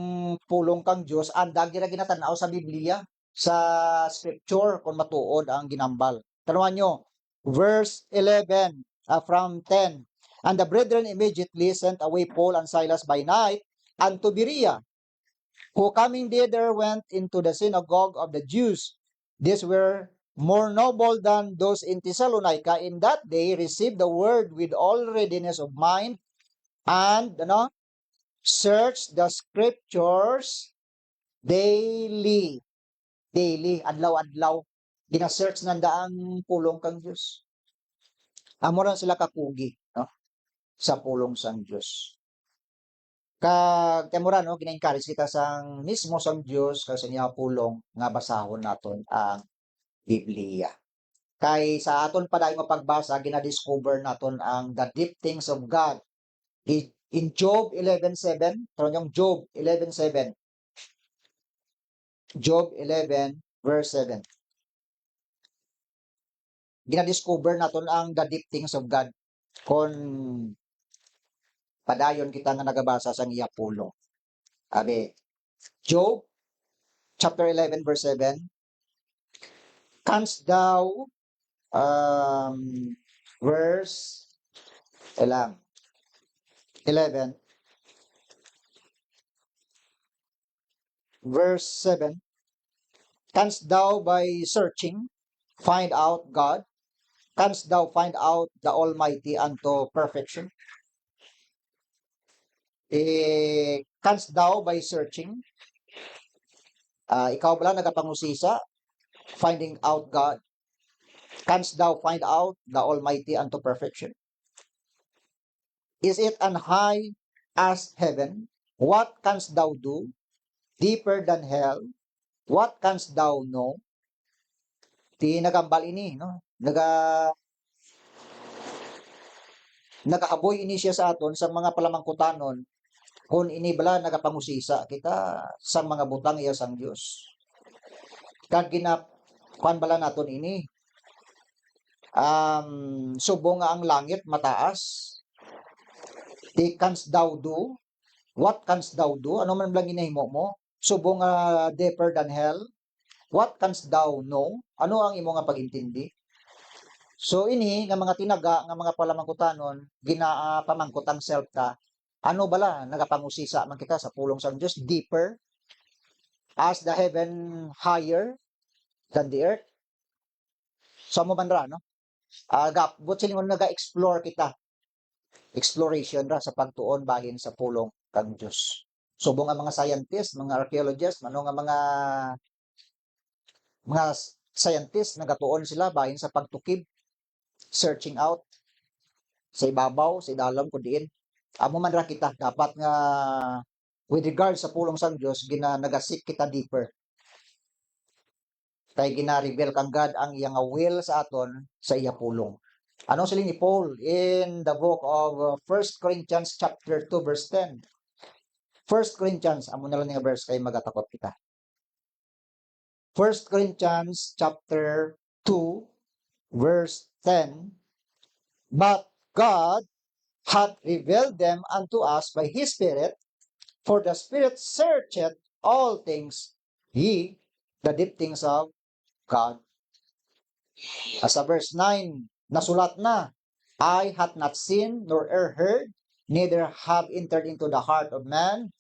pulong kang Dios andag gira ginatanaw sa Biblia sa scripture kung matuod ang ginambal. Tanuan nyo, verse 11 from 10. And the brethren immediately sent away Paul and Silas by night unto Berea, who coming thither went into the synagogue of the Jews. These were more noble than those in Thessalonica. In that day received the word with all readiness of mind, and search the scriptures daily. Daily, adlaw-adlaw. Gina-search nanda ang pulong kang Diyos. Amo ran sila kakugi, no? Sa pulong sang Diyos. Kag temura, no, gina-encourage kita sang mismo sang Diyos kasi niya pulong nga basahon naton ang Biblia. Kay sa aton pa dahil mapagbasa, gina-discover naton ang the deep things of God. In Job 11:7, yung Job 11:7. Job 11 verse 7. Gina-discover naton ang the deep things of God kung padayon kita nga nagabasa sa iya pulong. Abi, Job chapter 11 verse 7. Canst thou verse 11 verse 7. Canst thou by searching find out God? Canst thou find out the Almighty unto perfection? Canst thou by searching? Ikaw ba lang nagapangusisa? Finding out God? Canst thou find out the Almighty unto perfection? Is it an high as heaven? What canst thou do? Deeper than hell? What canst thou know? Ti nagambal ini, no? Nagahaboy ini siya sa aton sa mga palamangkutanon kung ini bala nagapangusisa kita sa mga butang iya sang Dios. Kag kuan bala naton ini subong nga ang langit mataas. Ti canst thou do? What canst thou do? Ano man lang ginahimo mo? Subong nga deeper than hell. What canst thou know? Ano ang imo nga pagintindi? So ini nga mga tinaga nga mga palamangkutanon pamangkot ang self ka. Ano bala nagapangusisa man kita sa pulong sang Dios deeper as the heaven higher than the earth. So mo man ra no? But silingon naga-explore kita. Exploration ra sa pagtuon bahin sa pulong kang Dios. Subong nga mga scientists, mga archaeologists, nga mga scientists nagatuon sila bahin sa pagtukib, searching out sa ibabaw, sa idalom kun diin. Amo man ra kita dapat nga with regard sa pulong sang Dios nagasik kita deeper. Kay gina-reveal kang God ang iyang will sa aton sa iya pulong. Anong siling ni Paul in the book of 1 Corinthians chapter 2 verse 10? 1 Corinthians, amo na lang nga verse kay magatakot kita. 1 Corinthians chapter 2 verse 10. But God hath revealed them unto us by his Spirit, for the Spirit searcheth all things, the deep things of God. As a verse 9, nasulat na, eye hath not seen, nor ear heard, neither have entered into the heart of man,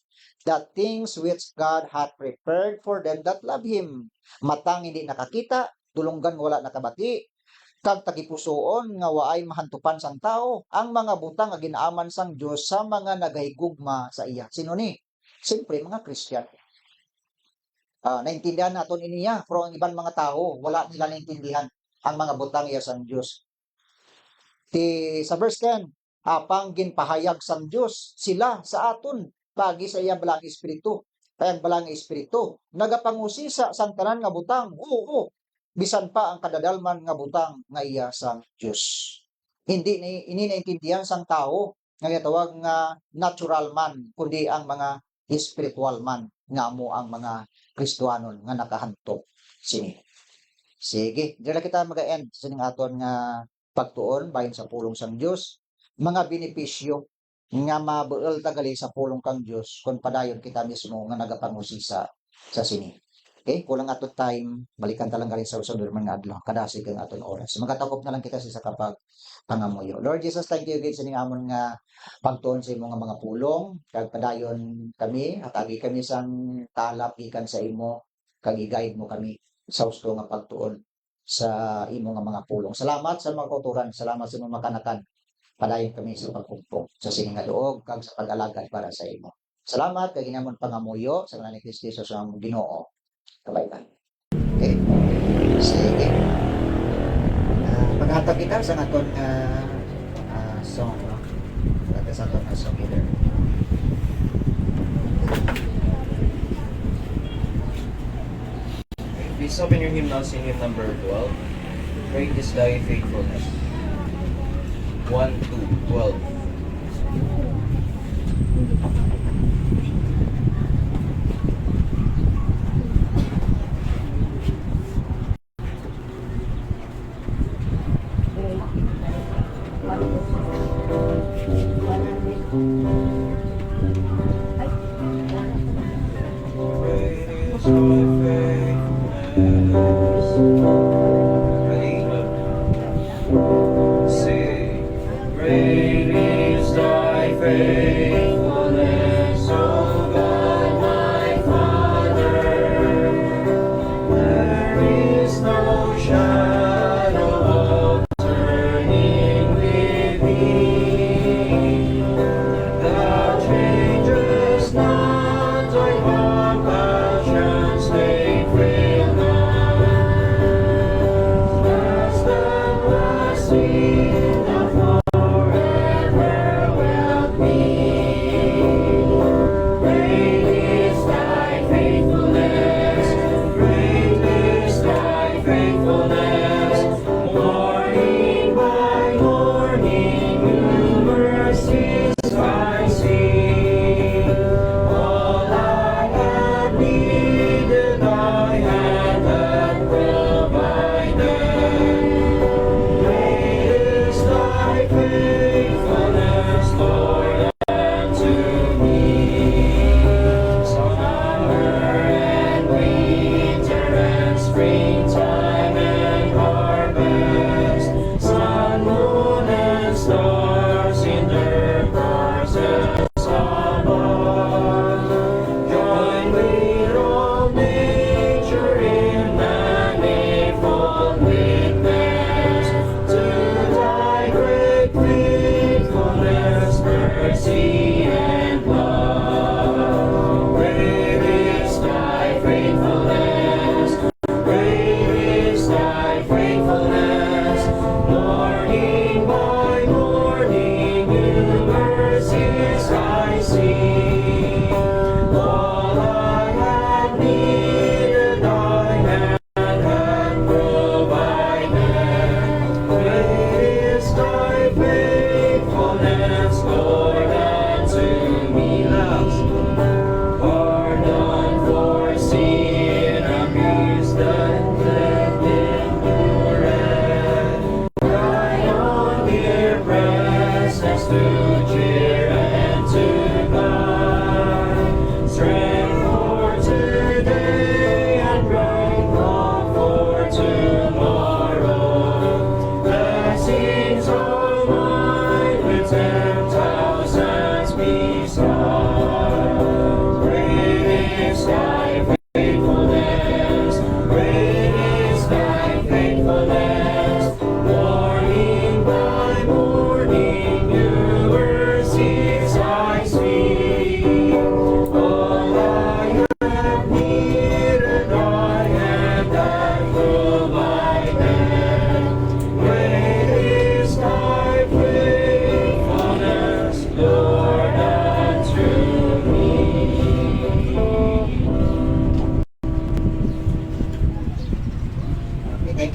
the things which God hath prepared for them that love Him. Matang hindi nakakita, tulunggan wala nakabati, kag tagipusoon nga waay mahantupan sang tao, ang mga butang nga ginaaman sang Dios sa mga nagahigugma sa iya. Sino ni? Siyempre, mga Christian. naintindihan naton iniya, pero ang ibang mga tao, wala nila naintindihan ang mga butang iya sang Dios. Sa verse 10, apang ginpahayag sang Dios sila sa aton pagi sa iya balang espiritu. Kaya ang balang espiritu nagapangusisa sang tanan nga butang. Oo, bisan pa ang kadadalman nga butang nga iya sang Dios. Hindi ini naintindihan sang tao nga gitawag nga natural man, kundi ang mga spiritual man nga amo ang mga Kristiyanon nga nakahantok sini. Sige, dira kita mag-end sa ning aton nga pagtuon bahin sa pulong sang Dios, mga benepisyo nga mabuel tagali sa pulong kang Dios kung padayon kita mismo nga nagapangusisa sa sini. Okay, kulang ato time, balikan ta lang rin sa usunod mga adlaw, kadasig ang aton oras. Magatakop na lang kita sa kapag pangamuyo. Lord Jesus, thank you again sa ning amon nga pagtuon sa imong mga pulong, kag padayon kami, at agi kami sang talap gikan sa imo, kag i-guide mo kami sa gusto nga pagtuon sa imo nga mga pulong. Salamat sa mga kauturan, salamat sa mga makanakan. Padayon kami sa pagkumpong sa sining nga duog kag sa pag-alagad para sa imo. Salamat kag inamon pangamuyo sa ngalan ni Kristo Jesus ang Ginoo. Kabayban. Okay. Sige. Paghatag kita sa aton song, no? Sa aton song either. Please open your hymnal, sing hymn number 12. Great is thy faithfulness. 1, 2, 12. Great is thy faithfulness. Ready? Sing. Great is thy faithfulness.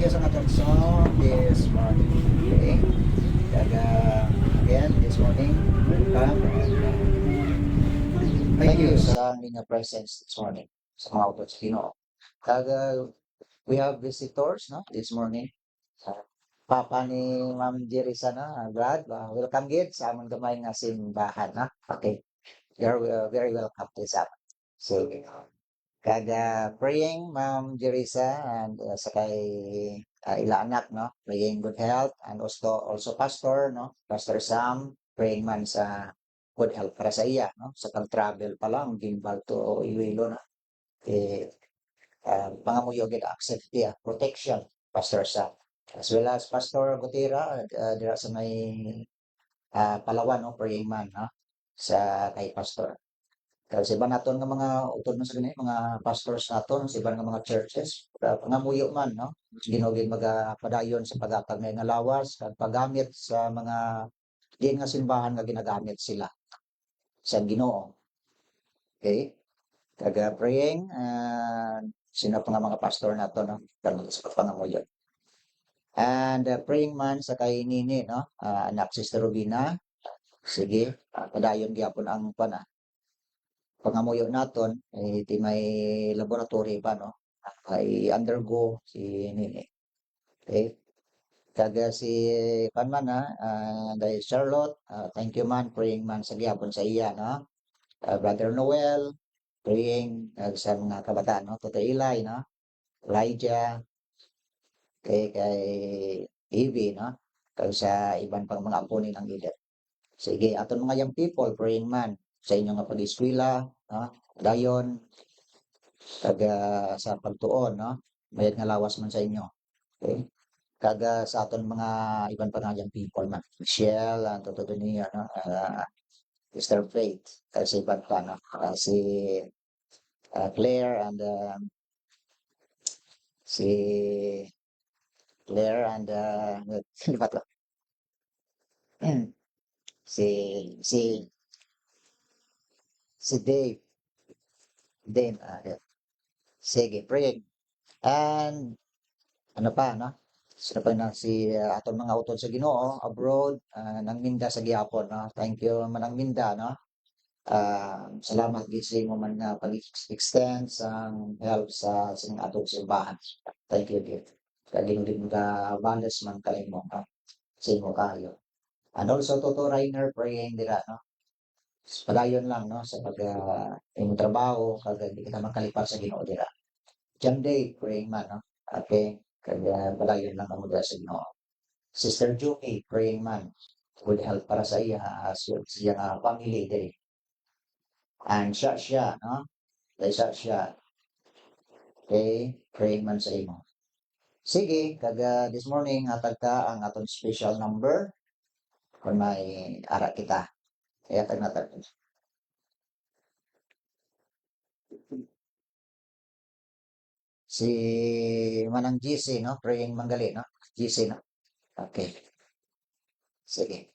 you sa atong song this morning. Okay? Kaya, again, this morning, welcome. And, thank you sa aming presence this morning sa mga autos Ginoo. Kaya, we have visitors, no, this morning. Papa ni Ma'am Jerisa na, Brad, welcome gid sa among gamay nga simbahan, na. Okay. You're very welcome to sa amin. So, kada praying Ma'am Jerisa and sa kay ila anak, no, praying good health, and also pastor, no, Pastor Sam, praying man sa good health para sa iya, no, sa pag-travel pa lang gimbal to Iloilo na. Pangamuyo gid accept dia protection Pastor Sam, as well as Pastor Gutira, dira sa may Palawan, no, praying man, no, sa kay pastor. Kasi iba naton nga mga utod man sa ganyan, mga pastors naton sa iba nga mga churches, pangamuyo man, no, ginugid magapadayon sa paghatag nga lawas kag paggamit sa mga diin nga simbahan nga ginagamit sila sa Ginoo. Okay? Kaga praying, sino pa nga mga pastor nato, no, karon sa pangamuyo. And praying man sa kay Nini, no, anak Sister Rubina. Sige, padayon gyapon ang pangamuyo naton, iti may laboratory pa, no, ay undergo si Nini. Okay? Kaga si man, dahil Charlotte, thank you man, praying man sa gyapon sa iya, no. Brother Noel, praying sa mga kabataan, no, Toto Eli, no, Elijah, kay Evie, no, kag sa iban pang mga apo ng ilet. Sige, aton mga young people, praying man sa inyong nga pag-eskwela, no, dayon, kaga sa pagtuon, no, mayad nga lawas man sa inyo. Okay? Kaga sa aton mga iban pa nga young people man, Michelle, Toto niya, no, Mr. Faith, kasi iban pa, no, si Claire and si Claire and sino ba to? si si si Dave. Dave, yeah. Sige, praying. And ano pa, no? Sino pa na si aton mga utod sa Ginoo abroad, nang minda sa gihapon, no? Thank you manang minda, no? Salamat gid sa imo man nga pag-extend sang help sa atong simbahan. Thank you gid. Kaling din ka balas man kay mo, no? Sa imo kayo. And also Toto Rainer praying dira, no? Padayon lang, no, sa pag imong trabaho kag di kita makalipas sa Ginoo dira. John Day praying man, no? Okay, kaya padayon lang kamo dira sa Ginoo. Sister Juki praying man, good health para sa iya as well sa iyang family diri. And siya, no? Dahil siya, okay, praying man sa imo. Sige, kaga this morning hatag ka ang aton special number kung may ara kita. Kaya tag natag. Si Manang GC, no? Praying Manggali, no? GC, no? Okay. Sige.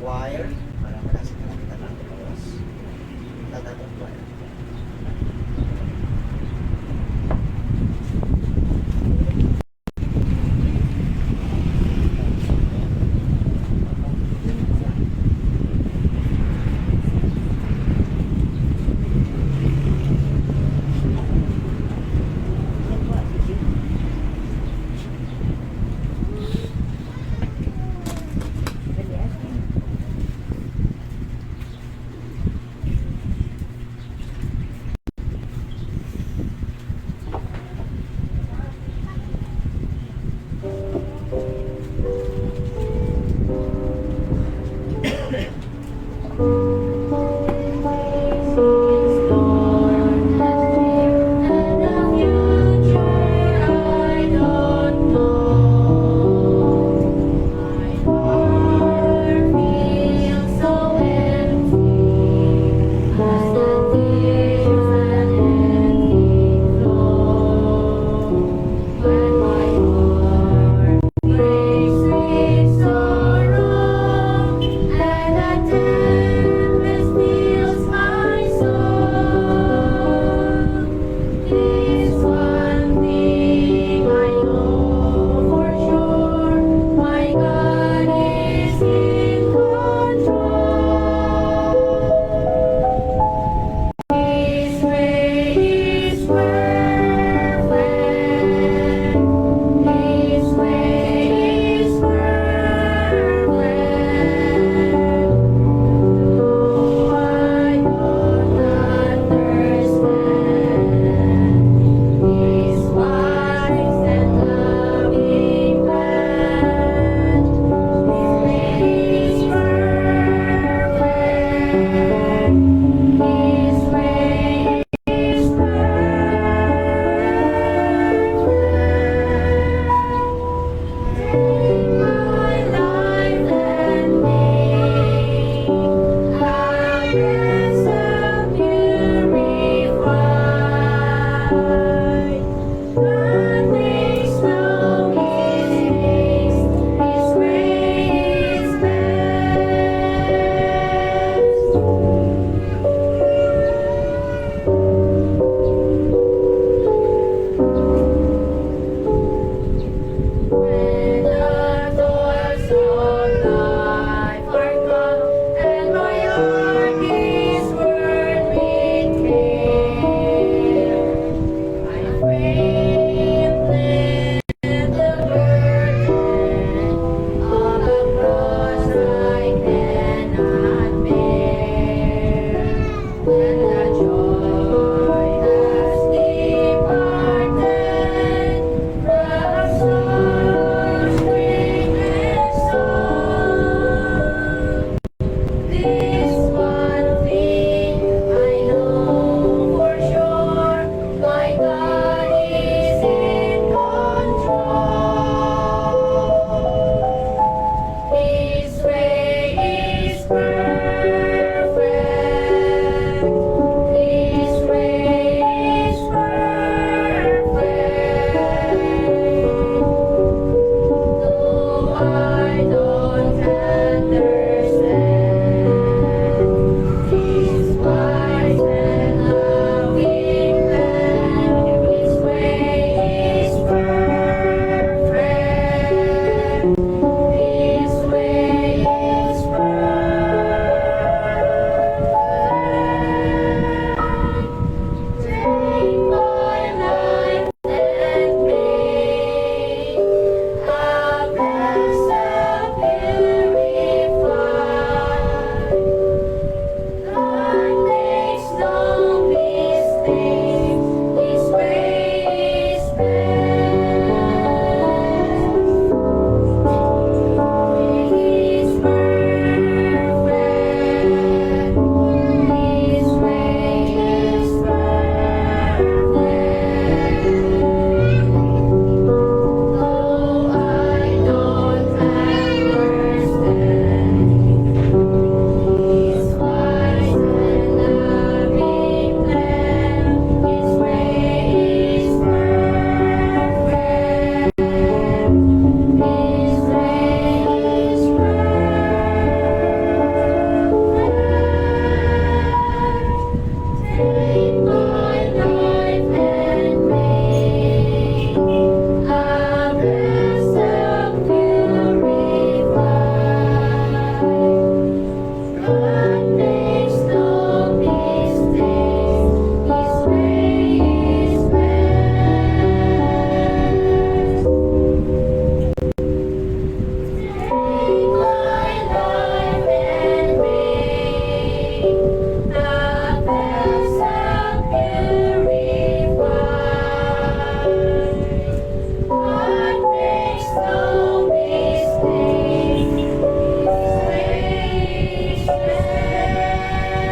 wire para malas ka lang tanang tapos tatatong wire.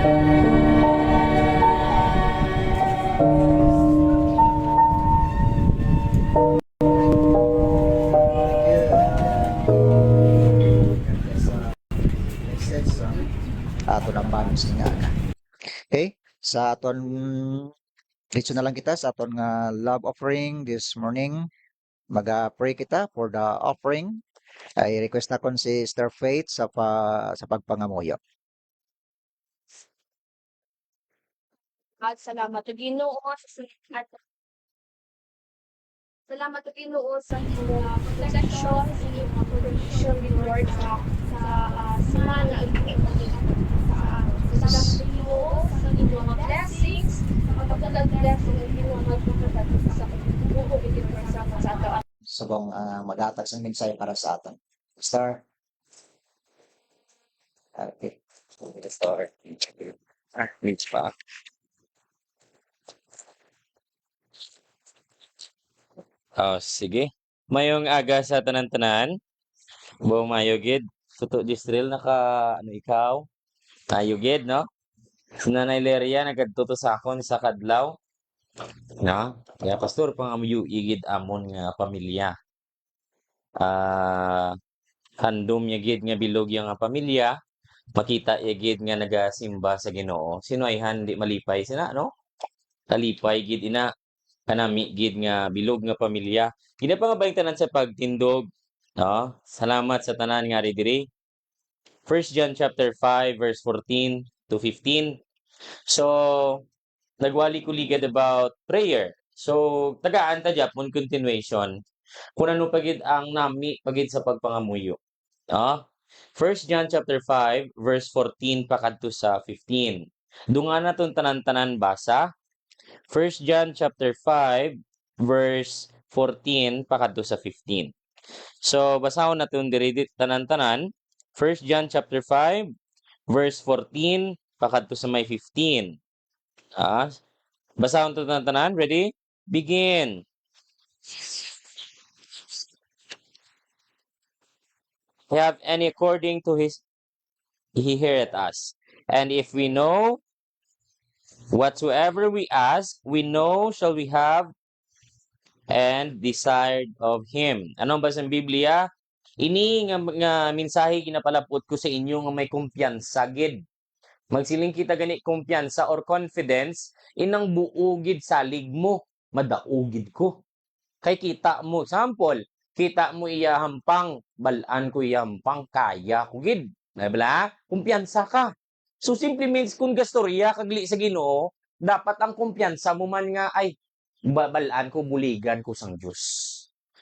Next session. Ato ng panos nga na. Okay? Sa aton dito na lang kita sa aton nga love offering this morning. Mag-pray kita for the offering. Ay request na kon si Sister Faith sa pagpangamuyo. At salamat to Ginoo sa at salamat to Ginoo sa iyong protection, sa iyong provision, Lord, sa semana sa Ginoo, sa iyong mga blessings, ang pagkakag-blessing ng iyong mga pagkakag sa buong Pilipinas sa ato. Subong magatag sa mensahe para sa aton. Star. Okay. Star. Reach pa. Oh, sige. Mayong aga sa tanan-tanan. Buong mayugid. Tuto Distril naka ano ikaw? Mayugid, no? Si Nanay Leria nagkadtuto sa akon sa kadlaw. No? Kaya pastor pangamuyo igid amon nga pamilya. Handom niya gid nga bilog yang nga pamilya. Makita igid nga nagasimba sa Ginoo. Sino ay hindi malipay sina, no? Kalipay gid ina kanami gid nga bilog nga pamilya. Gina pa nga ba yung tanan sa pagtindog? No? Salamat sa tanan nga diri. 1 John chapter 5 verse 14 to 15. So, nagwali ko ligad about prayer. So, tagaan ta Japon continuation. Kung ano pagid ang nami pagid sa pagpangamuyo. No? 1 John chapter 5 verse 14 pakadto sa 15. Dungan naton tanan-tanan basa. 1 John chapter 5 verse 14 pakadto sa 15. So basahon naton diri tanan-tanan 1 John chapter 5 verse 14 pakadto sa may 15. Basahon to tanan-tanan, ready? Begin. Have any according to his he heareth us. And if we know whatsoever we ask, we know shall we have and desired of him. Anong ba sa Biblia? Ini nga mensahe ginapalapot ko sa inyo nga may kumpiyansa gid. Magsiling kita gani kumpiyansa or confidence inang buugid salig mo, madaugid ko. Kay kita mo, sample, kita mo iya hampang, balaan ko iya hampang, kaya ko gid. Bala, kumpiyansa ka. So simply means kung gastorya kagli sa Ginoo, dapat ang kumpiyansa mo man nga ay balaan ko, buligan ko sang Diyos.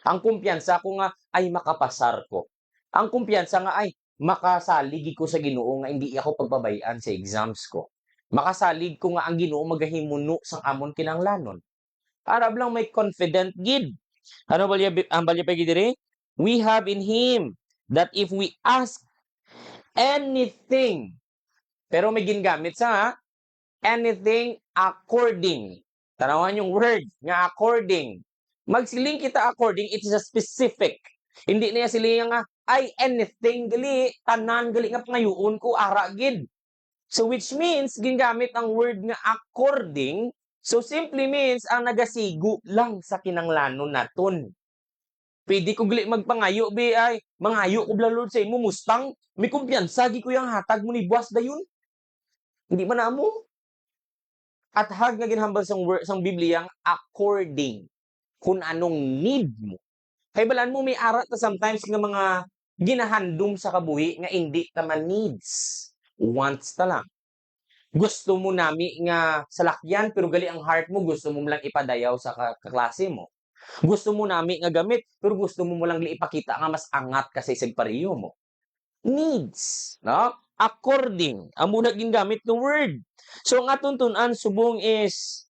Ang kumpiyansa ko nga ay makapasar ko. Ang kumpiyansa nga ay makasalig ko sa Ginoo nga hindi ako pagbabayan sa exams ko. Makasalig ko nga ang Ginoo magahimuno sang amon kinahanglanon. Arab lang may confident gid. Ano ang balya pa gid? We have in him that if we ask anything, pero may gingamit sa anything according. Tanawan yung word nga according. Magsiling kita according, it is a specific. Hindi niya siling nga, ay anything gali, tanan gali nga pangayoon ko, ara gid. So which means, gingamit ang word nga according, so simply means, ang nagasigo lang sa kinanglanon naton. Pwede ko gali magpangayo, be ay, mangayo ko blalod sa imo, mustang, may kumpiyansa, gi ko yung hatag mo ni buwas dayon. Hindi man na mo. At hag nga ginhambal sang Biblia according kung anong need mo. Kay balaan mo may arat na sometimes nga mga ginahandom sa kabuhi nga hindi taman needs. Wants ta lang. Gusto mo nami nga salakyan pero gali ang heart mo gusto mo lang ipadayaw sa kaklase mo. Gusto mo nami nga gamit pero gusto mo lang ipakita nga mas angat kasi sa pariyo mo. Needs, no? According, ang muna gingamit ng word. So ang atong tunan subong is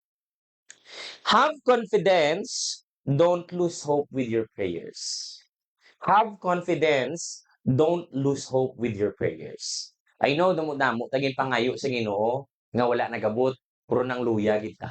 have confidence, don't lose hope with your prayers. Have confidence, don't lose hope with your prayers. I know damo-damo taging pangayo sa Ginoo nga wala nagabot puro nang luya kita.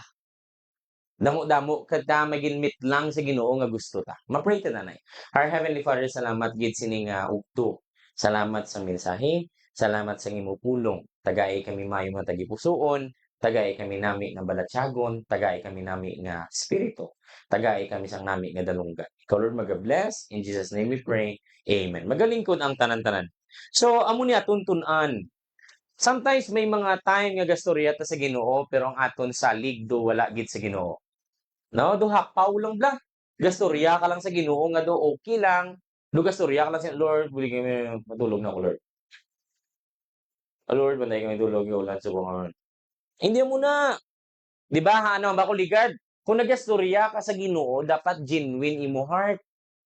Damo-damo kada maginmit lang sa Ginoo nga gusto ta. Ma-pray ta nanay. Our Heavenly Father, salamat gid sining ugto. Salamat sa mensahe. Salamat sa imo pulong. Tagay kami mayo nga tagipusoon, tagay kami nami nga balatyagon, tagay kami nami nga spirito, tagay kami sang nami nga dalunggan. Ikaw Lord mag-bless, in Jesus name we pray. Amen. Magalingkod ang tanan-tanan. So amo ni aton tun-an. Sometimes may mga time nga gastorya ta sa Ginoo pero ang aton salig do wala gid sa Ginoo. No, do hakpaw lang bla. Gastorya ka lang sa Ginoo nga do okay lang. Do gastorya ka lang sa Lord, buli kami matulog na ko Lord. Lord, banday kami tulog yung ulan subong. Hindi mo na. 'Di ba? Ano ba ko ligad? Kung nagastorya ka sa Ginoo, dapat genuine imo heart.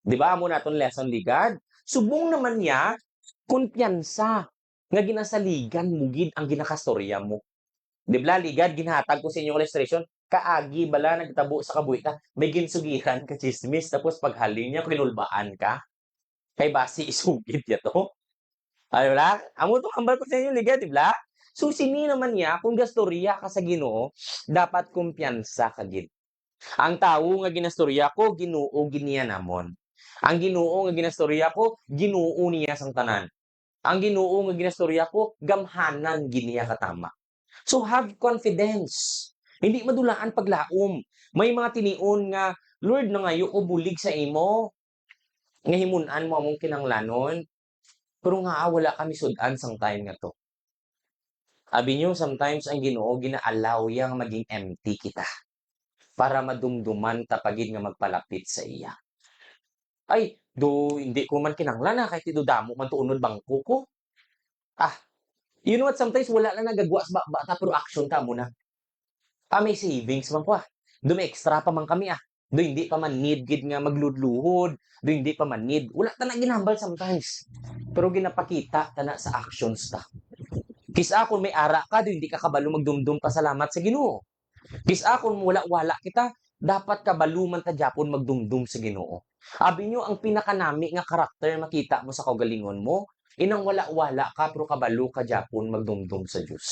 'Di ba? Amo naton lesson ligad. Subong naman niya kumpiyansa nga ginasaligan mo gid ang ginakastorya mo. 'Di ba? Ligad ginhatag ko sa inyong illustration. Kaagi bala nagtabo sa kabuita, may ginsugiran ka chismis tapos paghalin niya kinulbaan ka. Kay basi isugid ya to. Ay wala? Amo to ambal ko sa inyo ligad, 'di ba? So sini naman niya kung gastorya ka sa Ginoo, dapat kumpiyansa ka gid. Ang tawo nga ginastorya ko, Ginoo gid niya namon. Ang Ginoo nga ginastorya ko, Ginoo niya sang tanan. Ang Ginoo nga ginastorya ko, gamhanan gid niya katama. So have confidence. Hindi madulaan paglaom. May mga tinion nga, Lord, nangayo ko bulig sa imo. Nga himun-an mo among kinanglanon. Pero nga wala kami sudan sang time nga to. Abi niyo, sometimes ang Ginoo gina-allow yang maging empty kita para madumduman ta pagid nga magpalapit sa iya. Ay, do hindi ko man kinanglan na kahit idudamo man tuunod bangko ko. Ah, you know what? Sometimes wala lang nagagawa sa bata pero action ta mo na. May savings man ko ah. Do may extra pa man kami ah. Do hindi pa man need gid nga magludluhod. Do hindi pa man need. Wala ta na ginambal sometimes. Pero ginapakita ta na sa actions ta. Kisa kung may ara ka, do hindi ka kabalo magdumdum pasalamat sa Ginoo. Kisa kung wala-wala kita, dapat kabalo man ta gyapon magdumdum sa Ginoo. Abi nyo, ang pinakanami nga karakter makita mo sa kaugalingon mo, inang wala-wala ka pero kabalo ka gyapon magdumdum sa Dios.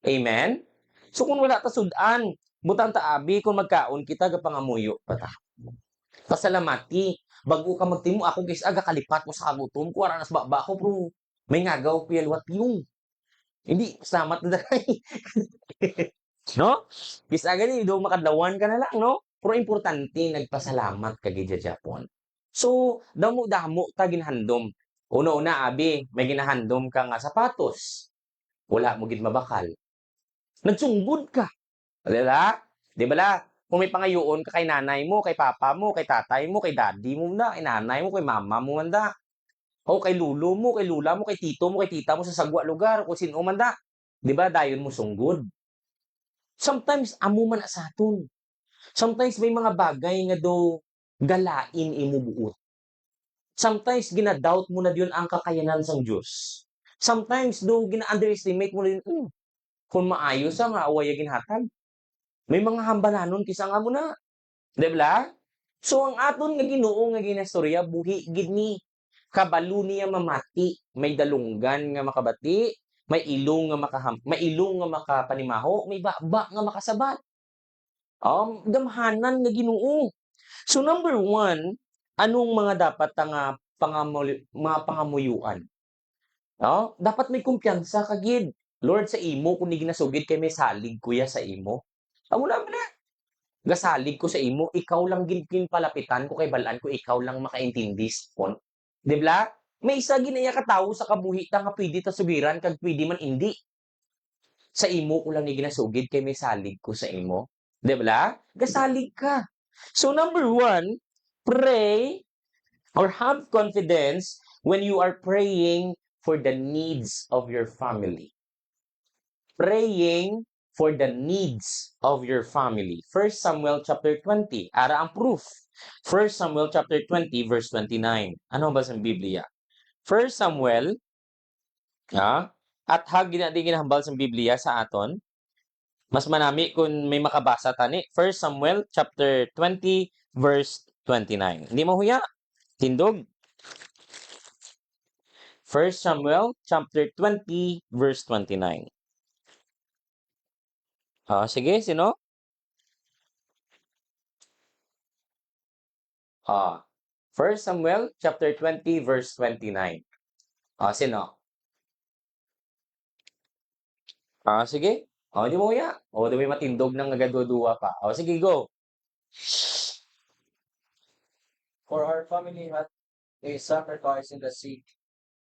Amen? So kung wala ta sudan, butang ta abi kung magkaon kita gapangamuyo pa ta. Pasalamati, bago ka magtimo ako guys aga kalipat mo sa kagutom ko ara nas baba ko bro. May ngagaw piyalwat yung. Hindi salamat na dai. No? Bis aga ni do makadlawan ka na lang no. Pero importante nagpasalamat ka gid Japon. So damo-damo ta ginhandom. Una-una abi, may ginahandom ka nga sapatos. Wala mo gid mabakal. Nagsunggod ka. Wala? Di ba la? Kung may pangayoon ka kay nanay mo, kay papa mo, kay tatay mo, kay daddy mo na, kay nanay mo, kay mama mo manda. O kay lulo mo, kay lula mo, kay tito mo, kay tita mo sa sagwa lugar, kung sino manda. Di ba? Dayon mo sunggod. Sometimes, amo man sa aton. Sometimes, may mga bagay nga do galain imo buot. Sometimes, ginadoubt mo na diyon ang kakayanan sang Diyos. Sometimes, do gina-underestimate mo na din, kung maayos ang away ginhatag. May mga hambalanon kisa nga mo na. Di ba? So ang aton nga Ginoo nga ginastorya buhi gid ni kabalo niya mamati, may dalunggan nga makabati, may ilong nga may ilong nga makapanimaho, may baba nga makasabat. Gamhanan nga Ginoo. So number 1, anong mga dapat nga mga pangamuyuan? Dapat may kumpiyansa ka gid. Lord, sa imo, kung di ginasugid kay may salig kuya sa imo. Amo na na. Gasalig ko sa imo, ikaw lang gin palapitan ko kay balaan ko, ikaw lang makaintindi pon. Di ba? May isa ginaya ka tawo sa kabuhi ta nga pwede ta sugiran kag pwede man indi. Sa imo ko lang ni ginasugid kay may salig ko sa imo. Di ba? Gasalig ka. So number 1, pray or have confidence when you are praying for the needs of your family. Praying for the needs of your family. 1 Samuel chapter 20. Ara ang proof. 1 Samuel chapter 20 verse 29. Ano ba sa Biblia? 1 Samuel, at hag ginahambal sa Biblia sa aton. Mas manami kung may makabasa tani. 1 Samuel chapter 20 verse 29. Hindi mo huya? Tindog. 1 Samuel chapter 20 verse 29. Sige, sino? 1 Samuel chapter 20 verse 29. Sino? Sige. Di mo ya. Di mo matindog ng nagaduwa pa. Sige, go. For our family hath a sacrifice in the sea,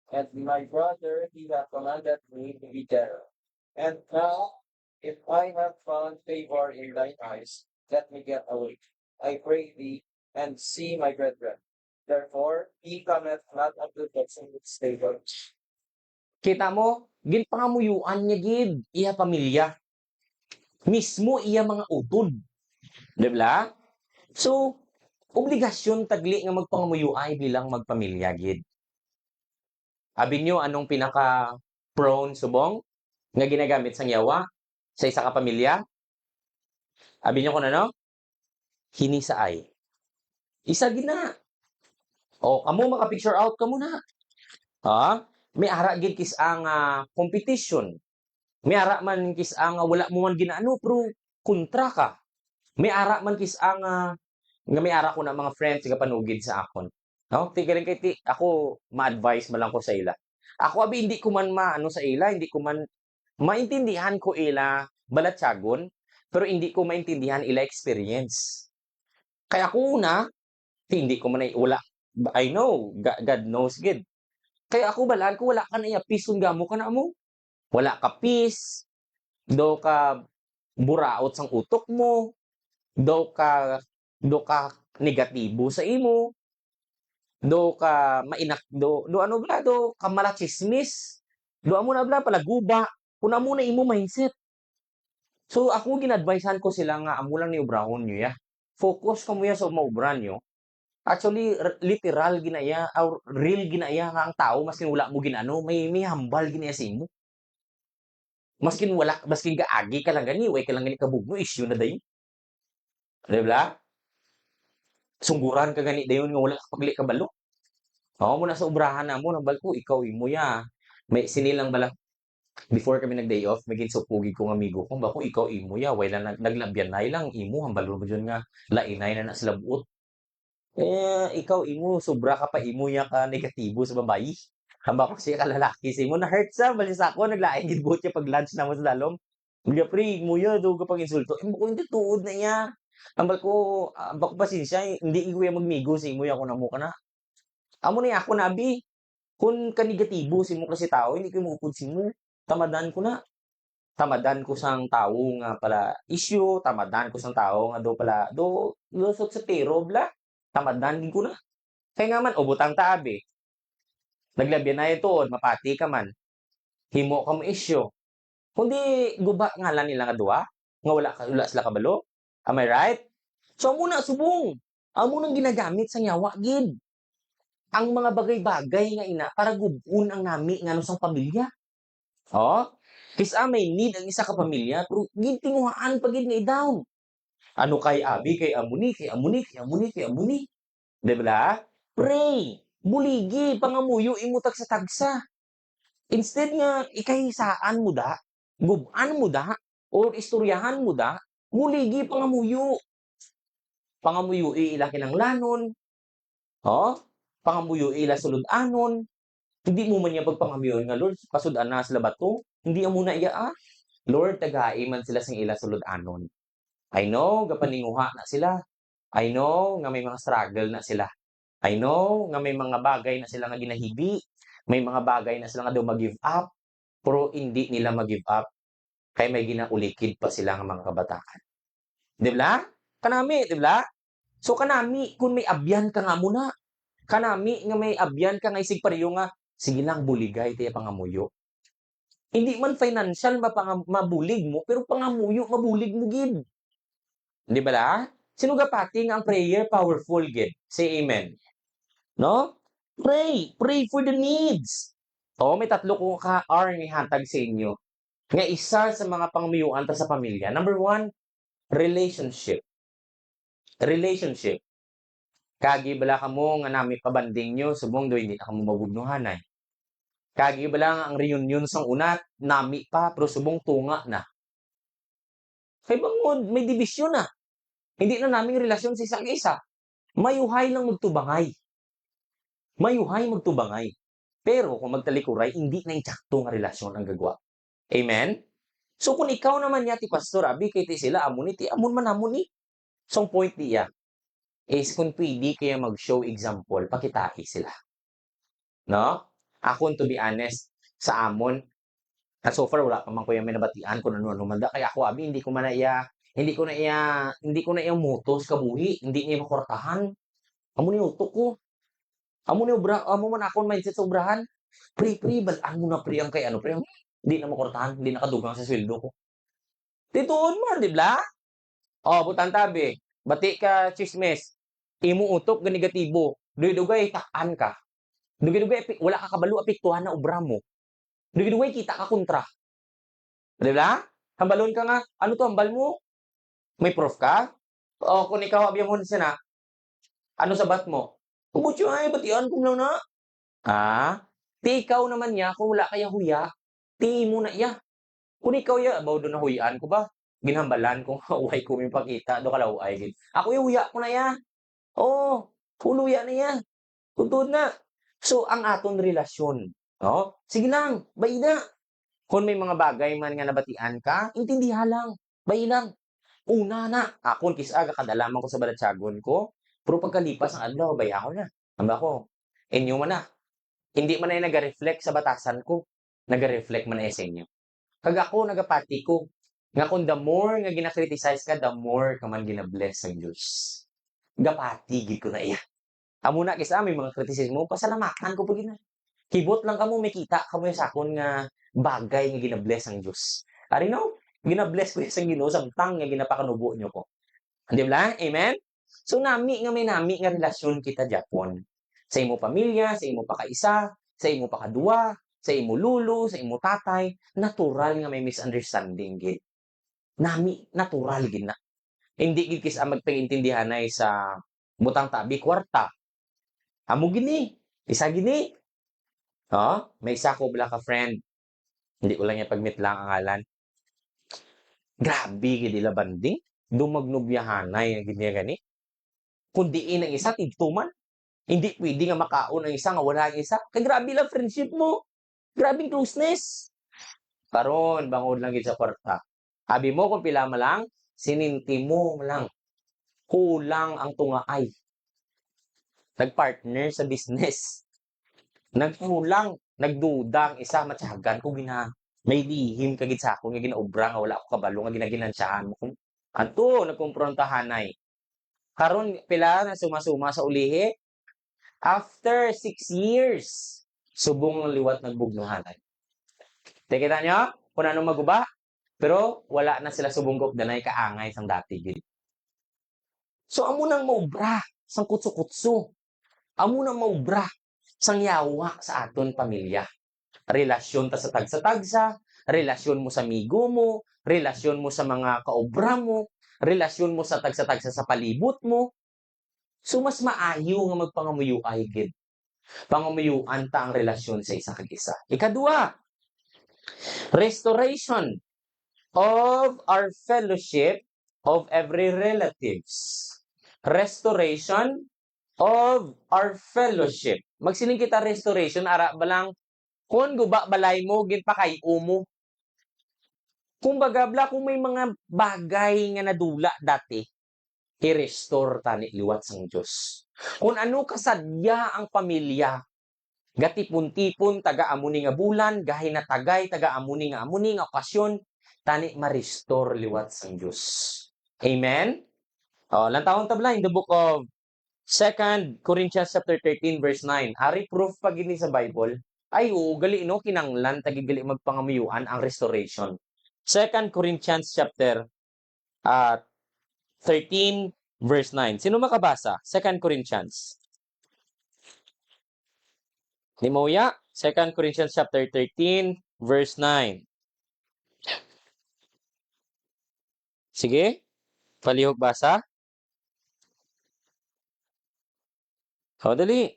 and my brother he hath commanded me to be there. And now, if I have found favor in thine eyes, let me get away, I pray thee, and see my brethren. Therefore, he cometh not unto the king's table. Kita mo, ginpangamuyuan niya gid, iya pamilya. Mismo iya mga utod. Di ba? So, obligasyon tagli nga magpangamuyuay bilang magpamilya gid. Abi nyo, anong pinaka-prone subong nga ginagamit sang yawa sa isa ka pamilya? Abi nyo kung ano? Hinisaay. Isa gina. Kamo maka-picture out ka muna. May ara gid kis ang competition. May ara man kis ang wala mo man ginaano pero kontra ka. May ara man kis ang nga may ara ko na mga friends nga panugid sa akon. Tigaling kay ako ma-advise man lang ko sa ila. Ako abi hindi ko man maano sa ila, hindi ko man maintindihan ko ila balatsagon, pero hindi ko maintindihan ila experience. Kaya ako una, hindi ko man wala. I know, God knows good. Kaya ako balaan ko wala ka na iya peace kung gamo ka na mo. Wala ka peace. Do ka buraot sang utok mo. Do ka negatibo sa imo. Do ka mainak do ano bla do ka malachismis. Do amo na bla palaguba. Kuna mo na imo mindset. So ako ginadvisean ko sila nga amo lang ni obrahon niyo ya. Focus ka mo ya sa maubran niyo. Actually literal ginaya or real ginaya nga ang tao maskin wala mo ginano may hambal ginaya sa imo. Maskin gaagi ka lang gani, way ka lang gani kabugno issue na dayon. Di ba? Sungguran ka gani dayon nga wala ka pagli kabalo. Mo na sa obrahan na mo nambal ko ikaw imo ya. May sinilang bala before kami nag-day off, may ginsupugi kong amigo ko, bako ikaw imo ya, way lang naglabyan na lang imo hambalo mo dyan nga lainay na sila buot. Ikaw imo sobra ka pa imo ya ka negatibo sa babayi. Hamba ko siya kalalaki sa imo na hurt sa balis ako naglaing gid buot ya pag lunch na mo sa dalom. Mga pre mo ya do ka pag insulto. Ko hindi tuod na ya. Hambal ko bako pasensya hindi ko ya magmigo sa imo ya ko namo kana. Amo na ako nabi. Kung ka negatibo si mo kasi tao, hindi ko mo mo. Tamadan ko na. Tamadan ko sang tao nga pala issue, tamadan ko sang tao nga do pala lusot sa tero bla. Tamadan gid ko na. Kaya nga man butang taabi. Naglabyan na ito, mapati ka man. Himo ka mo issue. Kundi guba nga lang nila nga duwa, nga wala sila kabalo. Am I right? So amo na subong. Amo nang ginagamit sa nyawa gid. Ang mga bagay-bagay nga ina para gubun ang nami nga sang pamilya. Kisa may need ang isa ka pamilya, pero gintinguhaan pa gid nga i-down. Ano kay abi kay amuni. Di ba? Pray, buligi, pangamuyo imo tagsa-tagsa. Instead nga ikahisaan mo da, guban mo da, or istoryahan mo da, buligi pangamuyo. Pangamuyo ila kinanglanon. Pangamuyo ila sulod-anon. Hindi mo man niya pagpangamuyon nga Lord, pasud-an na sila bato. Hindi mo na iya Lord, tagai man sila sing ila sulod-anon. I know, gapaninguha na sila. I know, nga may mga struggle na sila. I know, nga may mga bagay na sila nga ginahibi. May mga bagay na sila nga daw mag-give up. Pero hindi nila mag-give up. Kaya may ginaulikid pa sila nga mga kabataan. Di ba? Kanami, di ba? So kanami, kung may abyan ka nga muna, kanami nga may abyan ka nga isig pareho nga, sige lang buligay tayo pangamuyo. Hindi man financial mabulig mo, pero pangamuyo mabulig mo gid. Di ba la? Sino gapati nga ang prayer powerful gid? Say amen. No? Pray for the needs. May tatlo ko ka R nga hatag sa inyo. Nga isa sa mga pangamuyuan ta sa pamilya. Number 1, relationship. Relationship. Kagi bala ka mo nga nami pabanding nyo, subong do hindi na ka mo mabugnuhanay. Kagi bala nga ang reunion sang unat, nami pa, pero subong tunga na. Kay bangod, may division na. Hindi na naming relasyon sa isang isa. Mayuhay lang magtubangay. Pero kung magtalikuray, hindi na insakto nga relasyon ang gagwa. Amen? So kung ikaw naman niya ti pastor, abi kay ti sila amon ti amon man amon ni. So ang point niya is kung pwede kaya mag-show example, pakitai sila. No? Ako, to be honest, sa amon, at so far wala pa man ko yung minabatian kung ano-ano man da. Kaya ako, abi, hindi ko na iya mutos kabuhi, hindi niya makortahan. Amo ni utok ko. Amo man akong mindset sa obrahan. Pre, balaan mo na pre ang kay ano, pre. Hindi na makortahan, hindi nakadugang sa sweldo ko. Tituon man, di ba? Oh, butang tabi. Bati ka, chismes. Imo utok, ganigatibo. Dugay-dugay, takan ka. Dugay-dugay, wala ka kabalo, apektuhan na obra mo. Dugay-dugay, kita ka kontra. Di ba? Hambalon ka nga. Ano to, hambal mo? May proof ka? O, kung ikaw, abiyang mo na, ano sabat mo? Kubutyo ay, batian ko lang na. Ah, ti ikaw naman niya, kung wala kaya huya, ti mo na iya. Kung ikaw ya, baw doon na huyaan ko ba? Ginhambalan kung uway ko may pakita, do kalaway gid. Ako yung huya ko na ya. Oo, huluya na ya. Tuntun na. So, ang aton relasyon, no? Sige lang, bay na. Kung may mga bagay man nga nabatian ka, intindihan lang. Bay lang. Una na, akon kisaga kadalaman ko sa balatsagon ko, pero pagkalipas ang adlaw, bay ako na. Amba ko, inyo man na. Hindi man na nag-reflect sa batasan ko. Nag-reflect man na sa inyo. Kag ako, nagapati ko. Nga kung the more nga gina-criticize ka, the more ka man gina-bless ang Diyos. Gapati, gid ko na iya. Amo na kisa may mga kritisismo, pasalamatan ko pag ina. Hibot lang kamo may kita kamo sa akon nga bagay nga gina-bless ang Diyos. Ari no? Gina-bless ko sa Ginoo sang tang nga ginapakanubo nyo ko. Di ba? Amen? So nami nga relasyon kita Japon. Sa imo pamilya, sa imo pakaisa, sa imo pakadua, sa imo lulo, sa imo tatay, natural nga may misunderstanding gid. Nami natural gid na. Hindi gid kis magpaintindihan ay sa butang tabi kwarta. Amo gini, isa gini. Oh, may isa ko bala ka friend. Hindi ko lang niya pag-meet lang ang ngalan. Grabe gid ila banding. Dumagnobyahanay gid niya gani. Kundi ang isa tigtuman. Hindi pwede nga makaon ang isa nga wala ang isa. Kay grabe lang friendship mo. Grabing closeness. Karon bangod lang gid sa kwarta. Abi mo kung pila man lang, sininti mo lang. Kulang ang tungaay. Nagpartner sa business. Nagkulang, nagduda ang isa, matyagan ko may lihim kagid sa ako nga ginaobra nga wala ako kabalo nga ginaginansyahan mo. Anto, nagkumprontahanay. Karon pila na suma-suma sa ulihi. After 6 years, subong ng liwat nagbugnuhanay. Kita nyo? Kung anong maguba? Pero wala na sila subong danay kaangay sang dati gid. So amo nang maubra sang kutso-kutso. Amo nang maubra sang yawa sa aton pamilya. Relasyon ta sa tagsa-tagsa, relasyon mo sa amigo mo, relasyon mo sa mga kaobra mo, relasyon mo sa tagsa-tagsa sa palibot mo. So mas maayo nga magpangamuyuay gid. Pangamuyuan ta ang relasyon sa isa kag isa. Ikadua, restoration of our fellowship of every relatives. Restoration of our fellowship. Magsiling kita restoration, ara balang kung guba balay mo, gin pa kay umo. Kung bagabla, kung may mga bagay nga nadula dati, i-restore tani liwat sang Diyos. Kung ano kasadya ang pamilya, gatipon-tipon, taga-amuni nga bulan, gahi na tagay, taga-amuni nga okasyon, tani ma-restore liwat sang Diyos. Amen? Lantawon tabla in the book of 2 Corinthians chapter 13 verse 9. Ari proof pag ini sa Bible. Ay gali no kinanglan tagigali magpangamuyuan ang restoration. 2 Corinthians chapter 13 verse 9. Sino makabasa? 2 Corinthians. Ni Moya, 2 Corinthians chapter 13 verse 9. Sige. Palihog basa. Dali.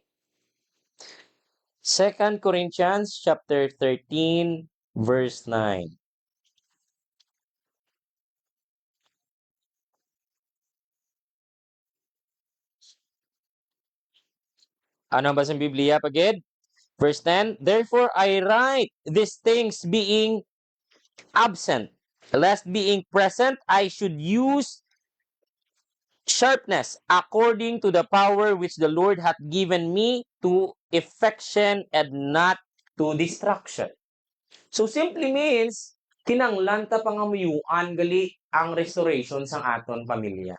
2 Corinthians chapter 13 verse 9. Ano ang basang Biblia pagid? Verse 10, therefore I write these things being absent. Lest being present, I should use sharpness according to the power which the Lord hath given me to affection and not to destruction. So simply means, kinanglan ta pangamuyuan gali ang restoration sang aton pamilya.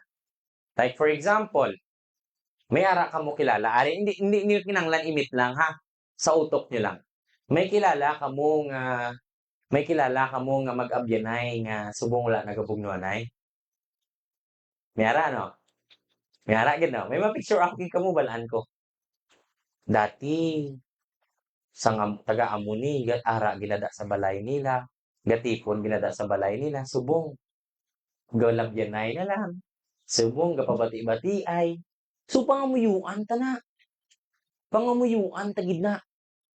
Like for example, may ara ka mo kilala, ari hindi kinanglan imit lang ha, sa utok nyo lang. May kilala ka mo nga mag-abyanay nga subong wala nagabugnuanay. May ara no? May ara gid no? May ma-picture ako kay kamo balaan ko. Dati taga Amuni gat ara ginada sa balay nila, gatipon ginada sa balay nila, subong galabyanay na lang. Subong gapabati-bati ay. So pangamuyuan ta na. Pangamuyuan ta gid na.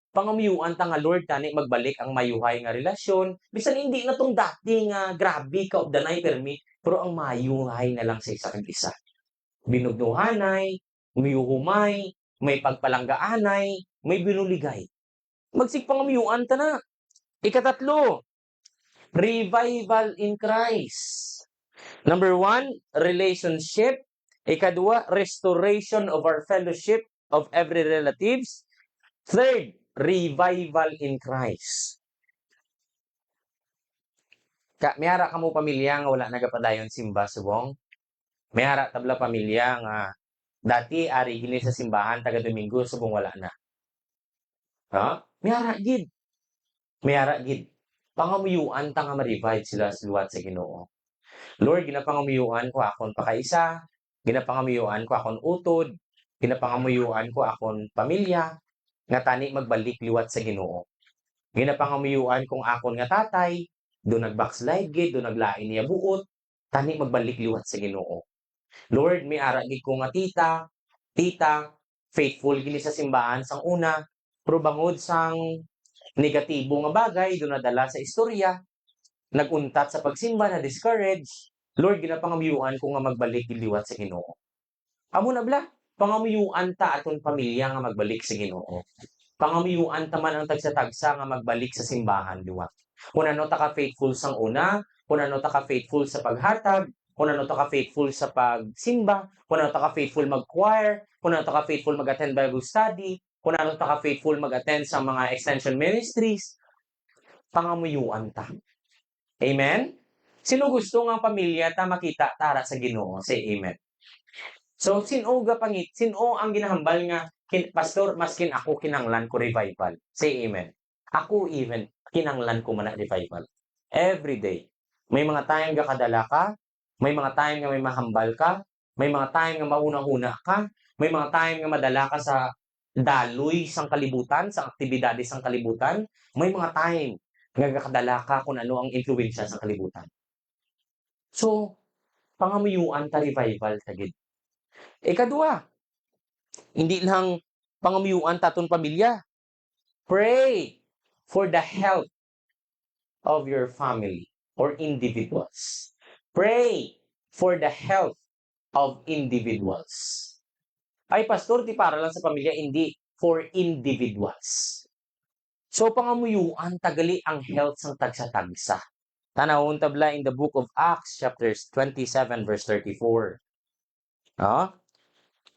Pangamuyuan ta nga Lord tani magbalik ang mayuhay nga relasyon. Bisan hindi na tong dati nga grabe ka of the night permi, pero ang mayuhay na lang sa isa kag isa. Binugnuhanay, miyuhumay, may pagpalanggaanay, may binuligay. Magsigpangamuyuan ta na. Ikatatlo, revival in Christ. Number 1, relationship. Ikadua, restoration of our fellowship of every relatives. Third, revival in Christ. Mayara ka mo pamilya nga wala nagapadayon simba subong. Mayara tabla pamilya nga dati ari gini sa simbahan taga Domingo subong wala na. Ha? Mayara gid. Mayara gid. Pangamuyuan ta nga ma-revive sila sa luwat sa Ginoo. Lord, ginapangamuyuan ko akon pakaisa, ginapangamuyuan ko akon utod, ginapangamuyuan ko akon pamilya, nga tani magbalik liwat sa Ginoo. Ginapangamuyuan kong akon nga tatay, do nag-backslide gid, do naglain niya buot, tani magbalik liwat sa Ginoo. Lord, may ara gid ko nga tita, faithful gini sa simbahan sang una, pero bangod sang negatibo nga bagay do nadala sa istorya, naguntat sa pagsimba na discourage. Lord, ginapangamuyuan ko nga magbalik liwat sa Ginoo. Amo na bla, pangamuyuan ta aton pamilya nga magbalik sa Ginoo. Pangamuyuan ta man ang tagsa-tagsa nga magbalik sa simbahan liwat. Kung ano ta ka faithful sang una, kung ano ta ka faithful sa paghatag, kung ano ta ka faithful sa pagsimba, kung ano ta ka faithful mag-choir, kung ano ta ka faithful mag-attend Bible study, kung ano ta ka faithful mag-attend sa mga extension ministries, pangamuyuan ta. Amen? Sino gusto nga pamilya ta makita tara sa Ginoo? Say amen. So, sino ang ginahambal nga, pastor, maskin ako kinanglan ko revival. Say amen. Ako even, kinanglan ko man na revival. Every day. May mga tayong gakadala ka, may mga tayong nga may mahambal ka, may mga tayong nga mauna-una ka, may mga tayong nga madala ka sa daloy sang kalibutan, sa aktibidades sang kalibutan, may mga tayong nga gakadala ka kung ano ang influensya sa kalibutan. So, pangamuyuan ta revival tagid. Ikadua, hindi lang pangamuyuan taton pamilya. Pray for the health of your family or individuals. Pray for the health of individuals. Ay, pastor, di para lang sa pamilya, hindi for individuals. So, pangamuyuan tagali ang health sang tagsa-tagsa. Tanawon tabla in the book of Acts, chapters 27, verse 34.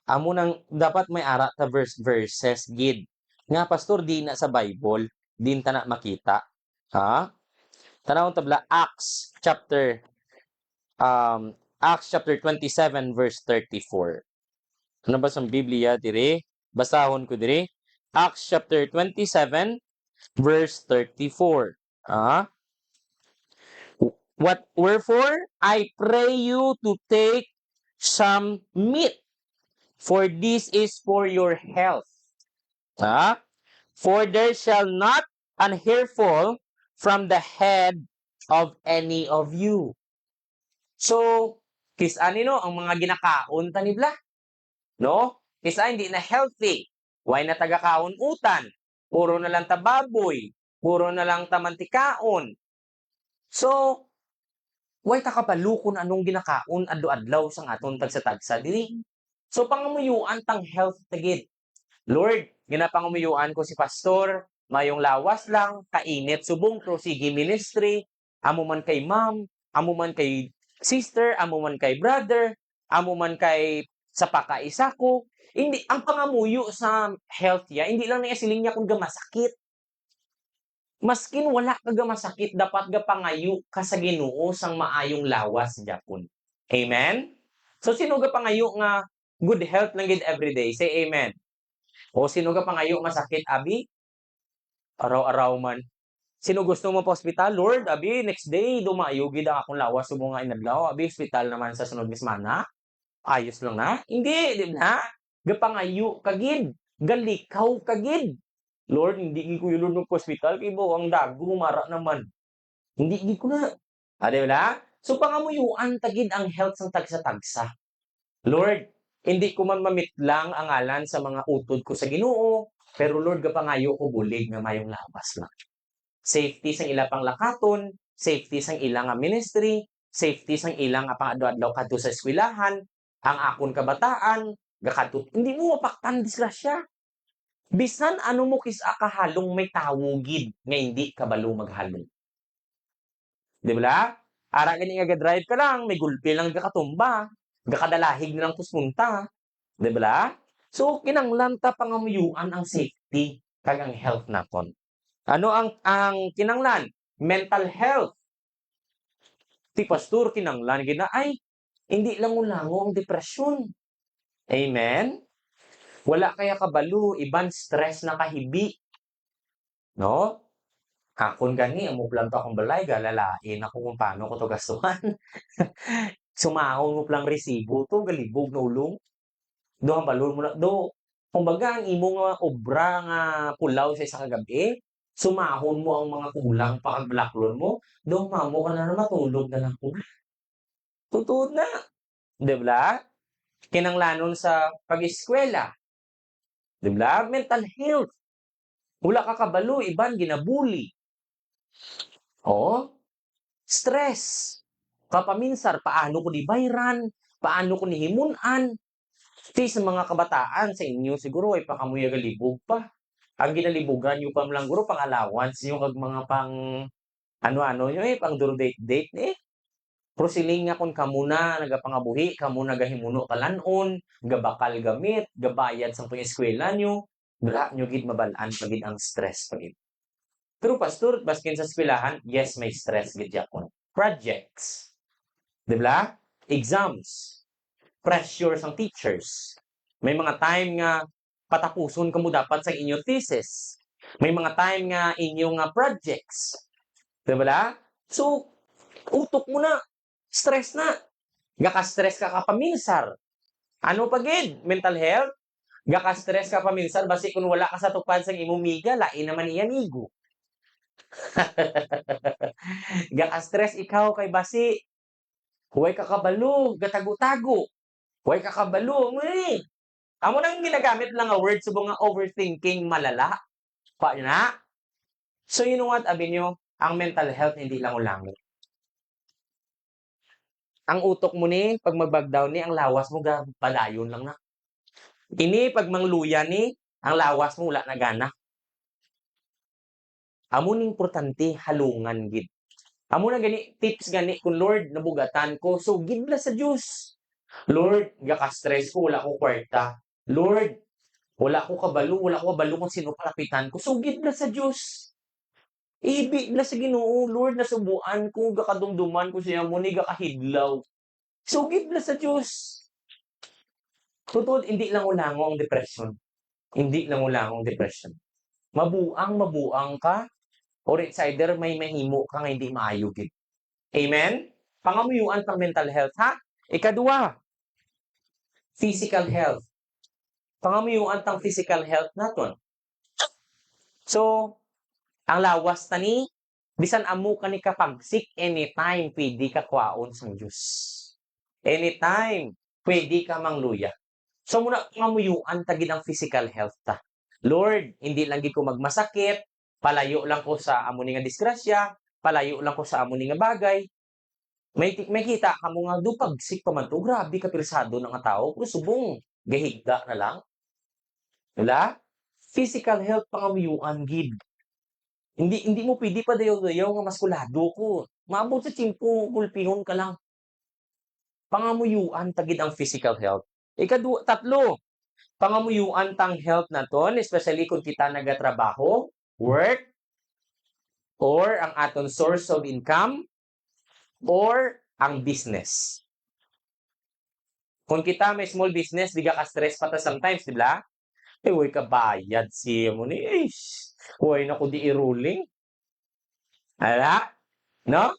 Amo nang dapat may ara ta verses gid. Nga pastor di na sa Bible, din ta na makita. Tanawon tabla Acts chapter 27 verse 34. Ano ba sa Biblia dire? Basahon ko dire. Acts chapter 27 verse 34. Wherefore I pray you to take some meat, for this is for your health. For there shall not an hair fall from the head of any of you. So, kisani no, ang mga ginakaon tanibla. No? Kisa hindi na healthy. Why na tagakaon utan? Puro na lang tababoy. Puro na lang tamantikaon. So, why takapalukon anong ginakaon adlaw-adlaw sang aton tagsa-tagsa diri? So, pangamuyuan tang health tagid. Lord, ginapangamuyuan ko si pastor, mayong lawas lang, kainit subong pro sige ministry, amo man kay ma'am, amo man kay sister, amo man kay brother, amo man kay sa pakaisa ko. Hindi, ang pangamuyo sa health ya, hindi lang niya siling niya kung gamasakit. Maskin wala ka gamasakit, dapat ga pangayo ka sa Ginoo sang maayong lawas japon. Amen? So, sino ga pangayo nga good health lang gid everyday? Say amen. O sino ga pangayo masakit, abi? Araw-araw man. Sino gusto mo pa ospital? Lord, abi, next day, dumayo gid ang akong lawas subo nga inadlaw. Abi, ospital naman sa sunod nga semana. Ayos lang na. Hindi, di ba? Gapangayo kagid. Galikaw kagid. Lord, hindi gid ko yun ng ospital. Kay bo, ang dago, mara naman. Hindi gid ko na. Di ba? So, pangamuyuan tagid ang health sang tagsa-tagsa. Lord, hindi ko man mamitlang ang ngalan sa mga utod ko sa Ginoo, pero Lord, gapangayo ko bulig nga mayong lawas lang. Safety sang ila pang lakaton, safety sang ilang nga ministry, safety sang ilang nga pang-adlaw kadto sa eskwelahan, ang akon kabataan, gakadto hindi mo mapaktan disgrasya. Bisan ano mo kisa kahalong may tawugid nga hindi kabalo maghalong. Di ba? Ara gani nga drive ka lang, may gulpi lang gakatumba, gakadalahig na lang puspunta. Di ba? So kinanglan ta pangamuyuan ang safety kag ang health naton. Ano ang kinanglan? Mental health. Ti pastor kinanglan gid na ay hindi lango-lango ang depresyon. Amen. Wala kaya kabalo, iban stress na kahibi. No? Akon gani amo plan pa akong balay galalain ako kung paano ko to gastuhan. Sumahon mo lang resibo to galibog na ulong. Do ang balon mo na do. Kumbaga ang imo nga obra nga pulaw sa isa ka gabi, sumahon mo ang mga kulang pa kag balaklon mo, do mamo ka na matulog na lang ko. Tutuod na. Di ba? Kinanglanon sa pag-eskwela. Di ba? Mental health. Wala ka kabalo, iban ginabuli. Oh, stress. Kapaminsar, paano ko ni bayran? Paano ko ni himunan? Ti sa mga kabataan sa inyo siguro ay pakamuya galibog pa. Ang ginalibugan nyo pa lang guro pang allowance nyo kag mga pang ano-ano nyo pang duro date Prosiling nga kun kamo na nagapangabuhi, kamo nagahimuno kalanon, gabakal gamit, gabayad sang pang-eskwela nyo, wala nyo gid mabalaan pagid ang stress pagid. Pero pastor, baskin sa eskwelahan, yes, may stress gid yakon. Projects. Di ba? Exams. Pressure sang teachers. May mga time nga patapuson kamo dapat sa inyong thesis. May mga time nga inyong projects. Di ba? So, utok mo na. Stress na. Gaka-stress ka kapaminsar. Ano pagid? Mental health? Gaka-stress ka paminsar basi kung wala ka sa tupad sang imong miga, lain naman iyan igo. Gaka-stress ikaw kay basi. Huwag ka kabalo, gatago-tago. Huwag ka kabalo. Amo nang ginagamit lang nga word sa mga overthinking malala. Pa na. So you know what, abi nyo, ang mental health hindi lang ulango. Ang utok mo ni, pag mag-backdown ni, ang lawas mo padayon lang na. Ini, pag mangluya ni, ang lawas mo wala na gana. Amo ni importante, halungan gid. Amo na gani, tips gani, kung Lord, nabugatan ko, so gidla sa Diyos. Lord, gaka-stress ko, wala ko kwarta. Lord, wala ko kabalo kung sino palapitan ko, so gidla sa Diyos. Ibig na sa Ginoo, Lord, nasubuan ko, gakadumduman ko siya mo ni gakahidlaw. Sugid na sa Diyos. Totoo, hindi lang ulango ang depression. Hindi lang ulango ang depression. Mabuang ka, or it's either may mahimo ka nga hindi maayugid. Amen? Pangamuyuan pang mental health, ha? Ikadua, physical health. Pangamuyuan pang physical health naton. So, ang lawas tani, bisan amo ka ni kapagsik, anytime pwede ka kwaon sang Diyos. Anytime pwede ka mangluya. So muna ngamuyuan tagid ang physical health ta. Lord, hindi lang gid ko magmasakit, palayo lang ko sa amo ni nga disgrasya, palayo lang ko sa amo ni nga bagay. May kita kamo nga do pagsik pa man to, grabe ka pirsado nga tao, pero subong gahigda na lang. Wala? Physical health pangamuyuan gid. Hindi mo pwede pa dayaw nga maskulado ko. Maabot sa 5 gulpihon ka lang. Pangamuyuan tagid ang physical health. Tatlo, pangamuyuan tang health naton, especially kung kita nagatrabaho, work, or ang aton source of income, or ang business. Kung kita may small business, di ka stress pa ta sometimes, di ba? Huwag ka bayad siya mo ni. Huwag na ko di i-ruling. Ala? No?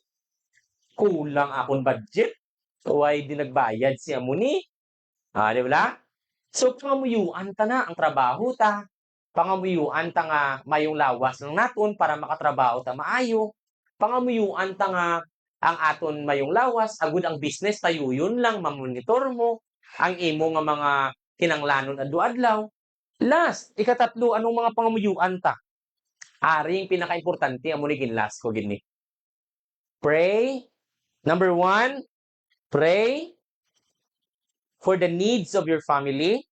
Kulang akong budget. Huwag di nagbayad siya mo ni. Di ba? So, pangamuyuan ta na ang trabaho ta. Pangamuyuan ta nga mayong lawas ng naton para makatrabaho ta maayo. Pangamuyuan ta nga ang aton mayong lawas, agud ang business tayo yun lang, mamonitor mo. Ang imo nga mga kinanglanon adlaw-adlaw. Last, ikatatlo, anong mga pangamuyuan ta? Aring pinaka-importante, amo ni ginlast ko gini. Pray. Number 1, pray for the needs of your family,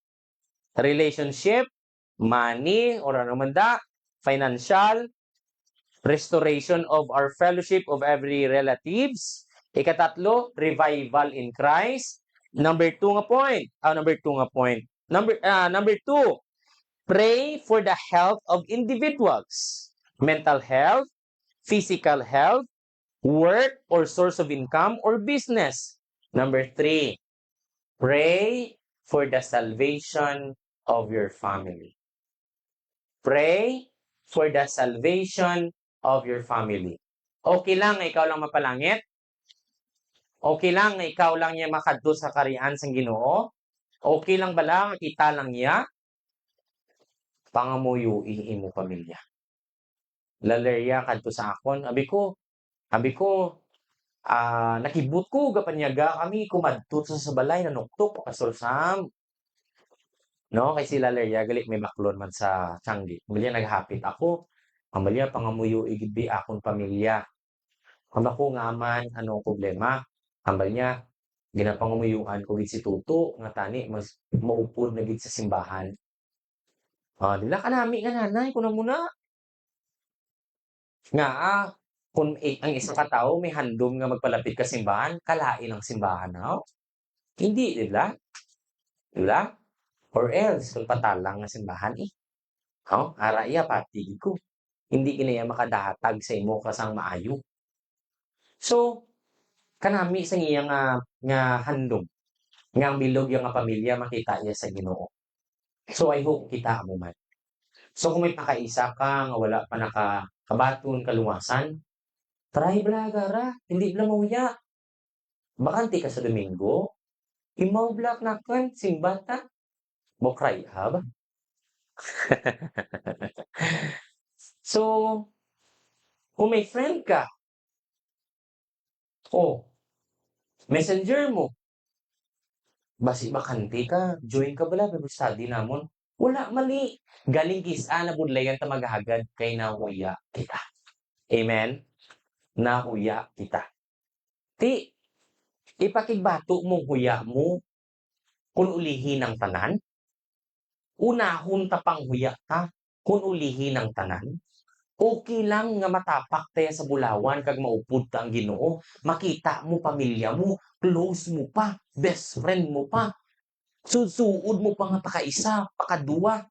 relationship, money, or ano man da, financial, restoration of our fellowship of every relatives. Ikatatlo, revival in Christ. Number 2 nga point. Number 2, pray for the health of individuals. Mental health, physical health, work or source of income or business. Number 3, pray for the salvation of your family. Pray for the salvation of your family. Okay lang na ikaw lang mapalangit? Okay lang na ikaw lang niya makadto sa karian sang Ginoo? Okay lang bala kita lang niya? Pangamuyo imo pamilya. Lalerya kadto sa akon, abi ko, nakibut ko gapanyaga kami kumadto sa balay nanuktok pakasulsam. No, kay sila Lerya gali may baklon man sa Tianggi. Ambalya naghapit ako. Ambalya pangamuyo igidi akon pamilya. Ko nga man anong problema. Ambalya ginapangumuyuan ko gid si Tuto nga tani mas maupod na gid sa simbahan. Dila kanami nga nanay kuno muna. Nga kung ang isang katao may handom nga magpalapit ka simbahan, kalain ang simbahan na. Hindi, di ba? Di ba? Or else, kung patalang nga simbahan ara iya pati ko. Hindi kinaya makadahatag sa imo kasang maayo. So, kanami sa iya nga handom. Nga ang bilog yung nga pamilya makita iya sa Ginoo. So, I hope kita mo man. So, kung may pakaisa ka nga wala pa nakabaton kaluwasan, try blagara, hindi bla mauya. Bakante ka sa Domingo, imaw blak nakan simbata. Mo cry ha ba? So, kung may friend ka, messenger mo, basi bakante ka, join ka bala, Bible study namon. Wala mali. Galing kisa na budlayan ta maghagad kay nahuya kita. Amen? Nahuya kita. Ti, ipakigbato mong huya mo kung ulihin ang tanan. Unahon ta pang huya ta kung ulihin ang tanan. Okay lang nga matapak tayo sa bulawan kag maupod ta ang Ginoo. Makita mo pamilya mo, close mo pa, best friend mo pa. Susuod mo pa nga pakaisa, pakaduwa.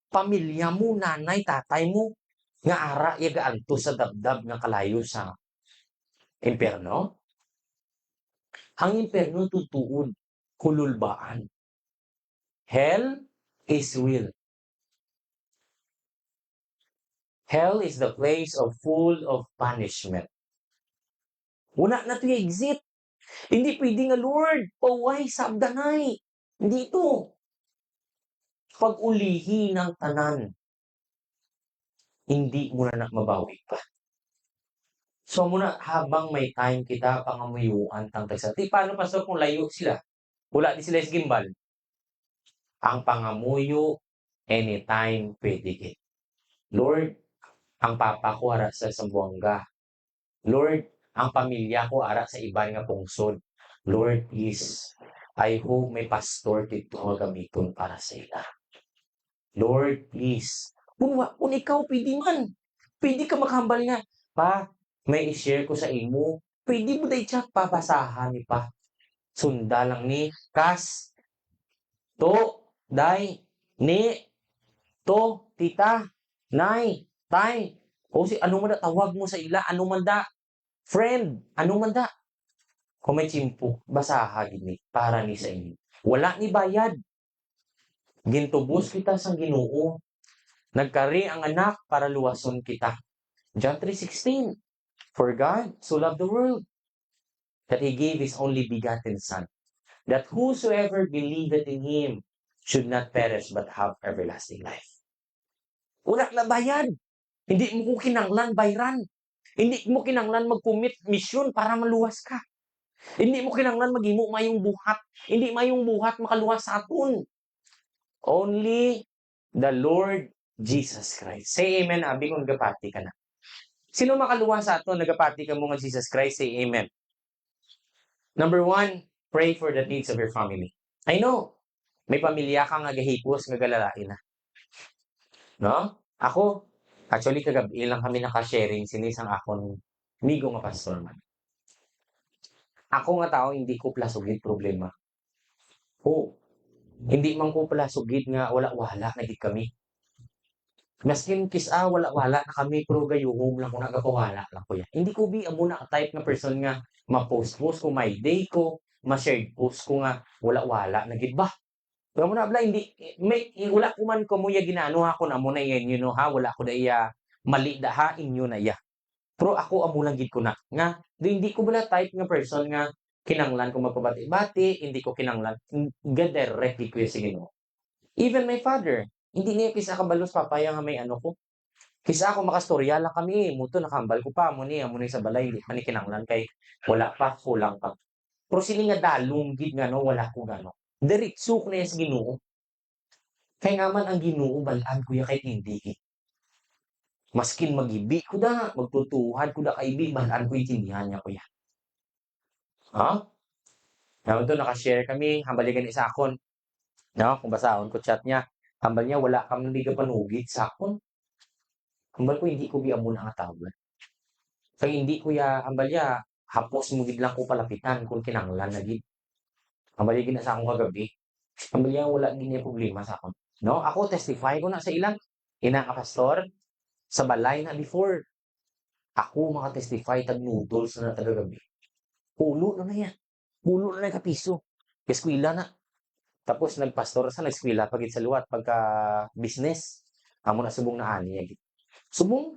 Pamilya mo, nanay, tatay mo, nga ara yagaanto sa dabdab nga kalayo sa impyerno. Ang impyerno tutuod, kululbaan. Hell is real. Hell is the place full of punishment. Una na ito yung exit. Hindi pwede nga, Lord, paway, sabdanay. Hindi ito. Pag-ulihi ng tanan, hindi mo na mabawi pa. So muna, habang may time kita, pangamuyuan tang tagsa. Paano, Pastor, kung layo sila? Wala di sila sa gimbal. Ang pangamuyo, anytime pwede it. Lord, ang papa ko ara sa Sambuanga. Lord, ang pamilya ko ara sa iban nga pungsod. Lord, please, I hope may pastor dito nga gamiton para sa ila. Lord, please. Kung ikaw, pwede man. Pwede ka makahambal nga. Pa, may i-share ko sa imo Pwede mo day siya pabasahan ni pa. Sunda lang ni kas to day ni to tita nay tay o si ano man da tawag mo sa ila ano man da friend ano man da kung may tsimpo basaha gini para ni sa inyo wala ni bayad gintubos kita sa Ginoo nagkari ang anak para luwason kita John 3:16 For God so loved the world that He gave His only begotten Son that whosoever believeth in Him should not perish but have everlasting life. Wala na bayad. Hindi mo ko kinanglan bayran. Hindi mo kinanglan mag-commit mission para maluwas ka. Hindi mo kinanglan maghimo mayong buhat. Hindi mayong buhat makaluwas sa aton. Only the Lord Jesus Christ. Say amen, abi kung nagapati ka na. Sino makaluwas sa aton, nagapati ka mo nga Jesus Christ? Say amen. Number 1, pray for the needs of your family. I know, may pamilya ka nga gahipos nga galalaki na. No? Ako, actually kagabi lang kami naka-sharing sinisang akon migo nga pastor man. Ako nga tao hindi ko plasugid problema. O, hindi man ko plasugid nga wala-wala na gid kami. Maskin kisa wala-wala na kami pero gayuhom lang ko nagapawala lang ko yan. Hindi ko bi amo na type na person nga ma-post ko my day ko, ma-share post ko nga wala-wala na gid ba. Pero mo na bla hindi may wala ko man ko mo ya ginano ako na mo na yan you know ha wala ko da iya mali da ha inyo na iya. Pero ako amo lang gid ko na nga hindi ko bala type nga person nga kinanglan ko magpabati-bati, hindi ko kinanglan God directly ko sa Ginoo. Even my father, hindi niya kisa kabalos papaya nga may ano ko. Kisa ako makastorya lang kami, muto nakambal ko pa mo ni sa balay hindi man ni kinanglan kay wala pa kulang pa. Pero sini nga dalong gid nga no wala ko gano. Diretso ko na yan sa Ginoo. Kaya nga man ang Ginoo balaan ko ya kay hindi. Maskin magibi ko da, magtutuhan ko da kay bi, balaan ko itindihan niya ko ya. Ha? Naman to naka-share kami, hambaligan isa akon. No, kung basahon ko chat niya, hambal niya wala kang hindi ka panugid sa akon. Hambal ko hindi ko bi amo na nga tawag. Kaya hindi ko ya hambal ya hapos mo gid lang ko palapitan kung kinanglan na gid. Hambal gid na sa akong kagabi. Hambal ya wala gid niya problema sa akon. No, ako testify ko na sa ilang ina ka pastor sa balay na before. Ako maka-testify tag noodles na tagagabi. Pulo na yan. Pulo na kapiso. Eskwela na. Tapos nagpastor sa nag-eskwela pagit sa luwat pagka business. Amo na subong na ani gid. Subong,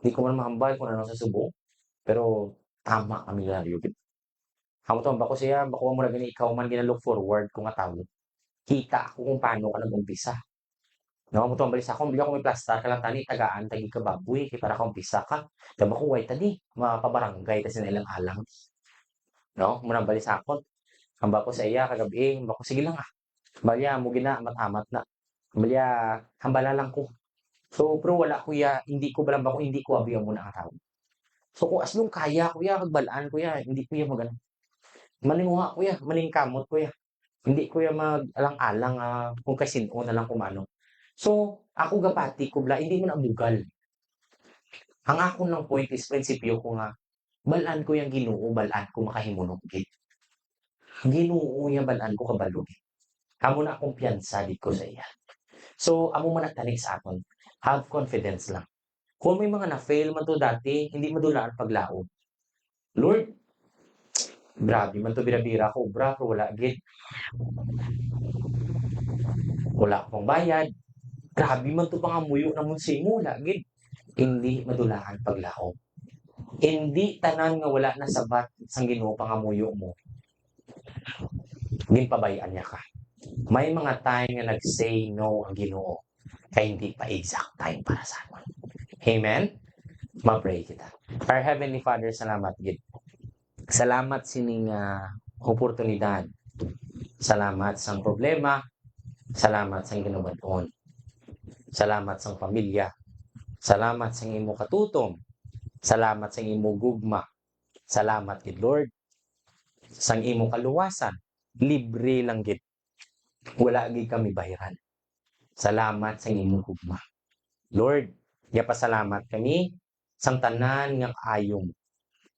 di ko man mahambal kung ano sa subong. Pero tama kami laryo gid. Amo to bako siya, bako mo na gani ikaw man gina-look forward kung nga tawag. Kita ako kung paano ka nag-umpisa. No, mo to balik sa akong bigyan ko may plastar ka lang tani tagaan tagi ka baboy kay para ka umpisa ka. Tama ko way tadi mapabarangay kasi na ilang alang. No, mo nang balik sa akon. Hamba ko sa iya kagabi, hamba ko sige lang ah. Balya mo gina matamat na. Balya hambala lang ko. So pero wala ko ya, hindi ko balang bako hindi ko abi mo na tawag. So kung aslong kaya ko ya kagbalaan ko ya, hindi ko ya magana. Maninguha ko ya, maningkamot ko ya. Hindi ko ya mag-alang-alang kung kasino na lang kumano. So, ako gapati ko bla, hindi mo na bugal. Ang akon lang point is prinsipyo ko nga, balaan ko yung Ginoo, balaan ko makahimunong gid. Ginoo yung balaan ko kabalo gid. Amo na kumpiyansa di ko sa iya. So, amo man nagtanig sa aton. Have confidence lang. Kung may mga na-fail man to dati, hindi madulaan paglaom. Lord, grabe man to bira-bira ko, bra, pero wala gid. Wala akong bayad. Grabe man to pangamuyo na munsimo lagid. Hindi madulaan paglaom. Hindi tanan nga wala na sabat sang Ginoo pangamuyo mo. Ginpabayaan niya ka. May mga time nga nag-say no ang Ginoo kay hindi pa exact time para sa amin. Amen? Ma-pray kita. Our Heavenly Father, salamat gid. Salamat sining oportunidad. Salamat sang problema. Salamat sang ginubad-on. Salamat sang pamilya. Salamat sang imo katutom. Salamat sang imo gugma. Salamat gid Lord sang imo kaluwasan. Libre lang gid. Wala gid kami bahiran. Salamat sang imo gugma. Lord, ya pasalamat kami sang tanan nga kaayom.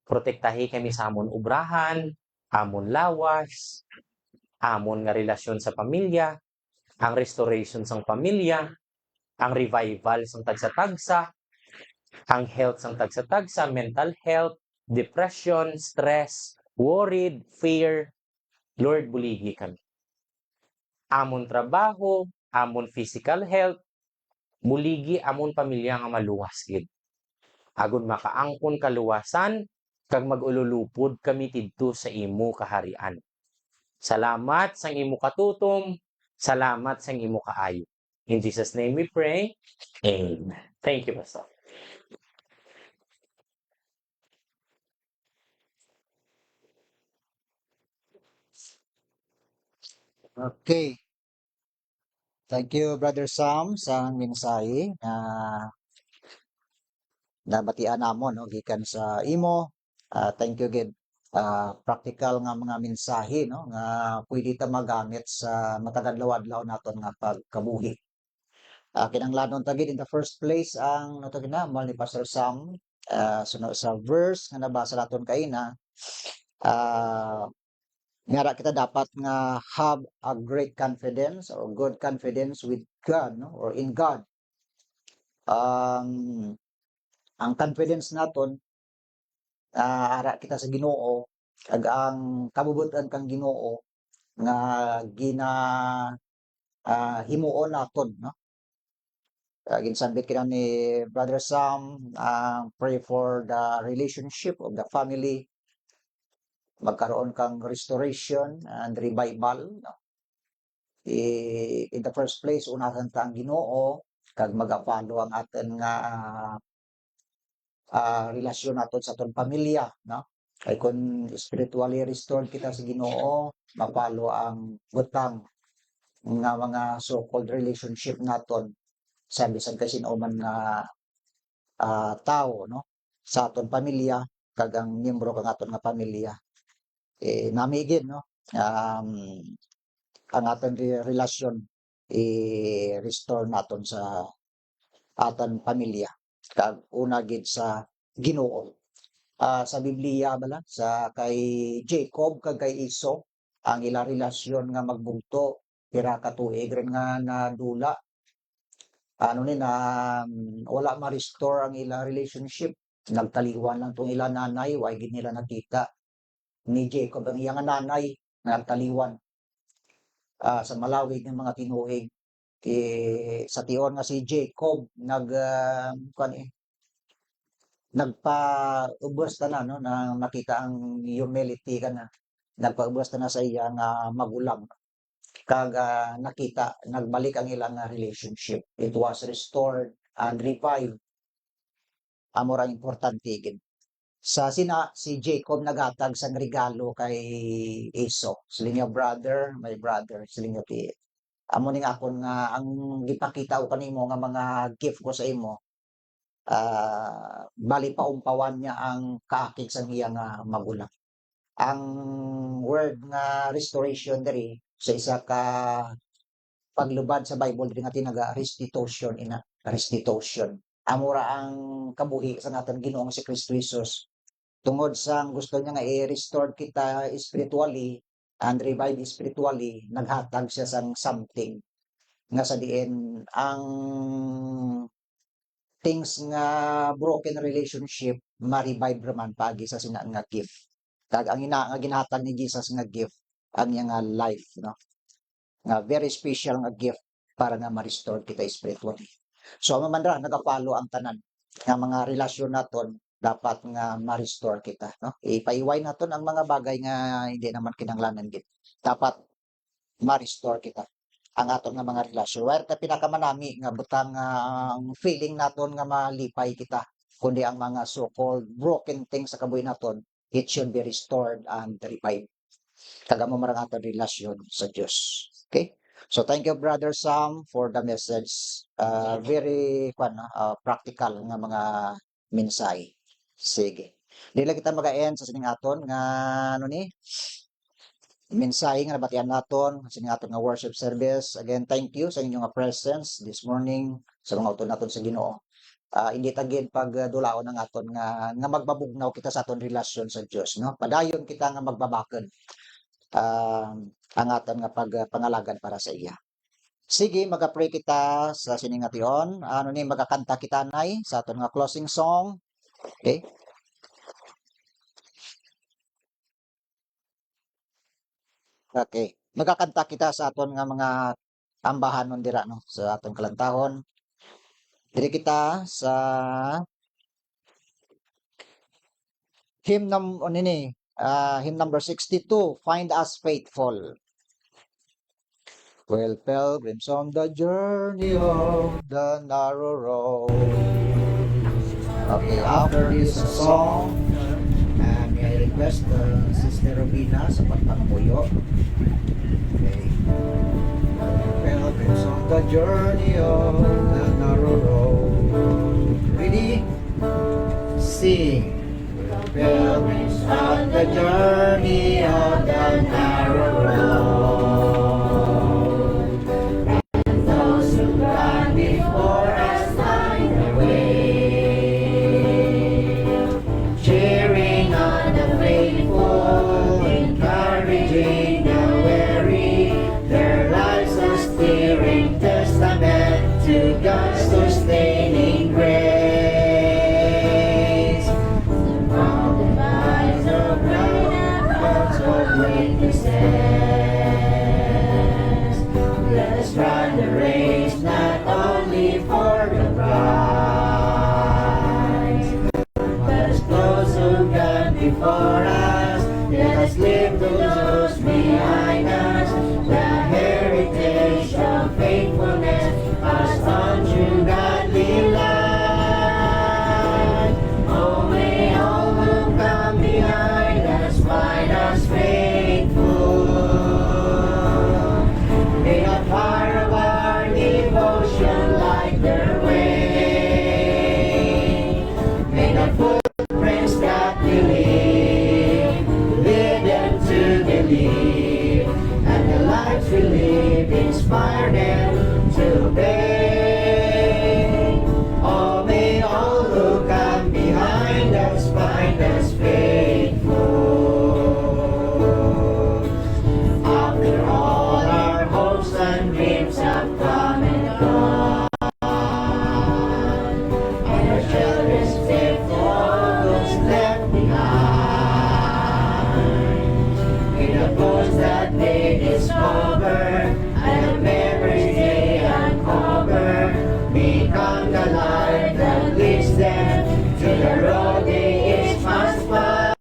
Protektahi kami sa amon ubrahan, amon lawas, amon nga relasyon sa pamilya, ang restoration sang pamilya, ang revival sang tagsa-tagsa, ang health sang tagsa-tagsa, mental health, depression, stress, worried, fear. Lord, buligi kami. Amon trabaho, amon physical health, buligi amon pamilya nga maluwas gid. Agon makaangkon kaluwasan, kag mag-ululupod kami tidto sa imo kaharian. Salamat sang imo katutom, salamat sang imo kaayo. In Jesus' name we pray. Amen. Thank you, Pastor. Okay. Thank you, Brother Sam, sa mensahe na nabatian namon no gikan sa imo. Thank you gid. Practical nga mga mensahe no nga pwede ta magamit sa matag-adlaw-adlaw naton nga pagkabuhi. Kinahanglanon ta gid in the first place ang nato ginamal ni Pastor Sam sunod sa verse nga nabasa naton kaina. Ngara kita dapat nga have a great confidence or good confidence with God no or in God. Ang confidence naton ara kita sa Ginoo kag ang kabubutan kang Ginoo nga himuon naton no. Ginsambit kita ni Brother Sam, pray for the relationship of the family, magkaroon kang restoration and revival no? In the first place unahan ta ang Ginoo kag mag-follow ang aton nga relasyon naton sa aton pamilya no kay kung spiritually restored kita sa Ginoo mapalo ang butang nga mga so-called relationship naton sa bisan kay sino-man nga tao no sa aton pamilya kag ang miyembro kang aton nga pamilya namigid no ang aton relasyon i-restore naton sa aton pamilya kag una gid sa Ginoo. Sa Biblia bala sa kay Jacob kag kay Esau ang ila relasyon nga magbugto pira ka tuig rin nga nadula ano ni na wala ma-restore ang ila relationship nagtaliwan lang tong ila nanay way gid nila nakita ni Jacob ang iyang nanay nagtaliwan sa malawig ng mga tinuig sa tion nga si Jacob nagpaubos ta na no na makita ang humility kana nagpaubos ta na sa iya nga magulang kag nakita nagbalik ang ilang relationship it was restored and revived amo ra importante gid sa si Jacob naghatag sang regalo kay Esau siling nga brother my brother siling nga ti amo ning akon nga ang gipakita ko kanimo nga mga gift ko sa imo bali paumpawan niya ang kaakig sang iya nga magulang ang word nga restoration diri sa isa ka paglubad sa Bible diri nga tinaga restitution restitution amura ang kabuhi sa naton Ginoo si Kristo Jesus tungod sa gusto niya nga i-restore kita spiritually and revive spiritually naghatag siya sang something nga sa diin ang things nga broken relationship ma-revive raman pagi sa sina nga gift kag ang nga ginhatag ni Jesus nga gift ang iya nga life no nga very special nga gift para nga ma-restore kita spiritually so mamandra nagapalo ang tanan nga mga relasyon naton dapat nga ma-restore kita no ipaiway naton ang mga bagay nga hindi naman kinahanglanan gid dapat ma-restore kita ang aton nga mga relasyon where ta pinakamanami nga butang ang feeling naton nga malipay kita kundi ang mga so-called broken things sa kabuhi naton it should be restored and revived kagamo marang aton relasyon sa Dios okay so thank you Brother Sam for the message very practical nga mga mensahe sige dili kita mag-end sa sining aton nga ano ni mensahe nga nabatian naton sa sining aton nga worship service again thank you sa inyong presence this morning sa mga utod naton sa Ginoo hindi tagid pagdulaon ang aton nga magbabugnaw kita sa aton relasyon sa Dios, no? Padayon kita nga magbabakod ang aton nga pagpangalagad para sa iya. Sige, mag-pray kita sa siningation. Ano ni magakanta kita nay sa aton nga closing song. Okay? Okay. Magakanta kita sa aton nga mga ambahanon dira no sa aton kalantahon. Diri kita sa hymn hymn number 62, Find Us Faithful. Well, pilgrims on the journey of the narrow road. Okay, after this song, may I request Sister Robina sa pagpangpuyo. Okay. Pilgrims on the journey of the narrow road. Ready? Sing. Pilgrims on the journey of the narrow road, and those who gone before us find the way, cheering on the faithful, encouraging the weary, their lives a steering testament to God's sustaining grace. Let us run the race not only for the prize, but as those who gone before us, let us live those behind us, the heritage of faithfulness passed on through godly life. Oh, may all who come behind us find us faithful. May the fire of our devotion light their way. May the footprints that we leave lead them to believe, and the lives we live inspire them to obey. Oh, may all who come behind us find us faithful. After all our hopes and dreams have come and gone, and our children's faithful was left behind, may the bones that they discover and the memories they uncover become the light that leads them to the road they each must find.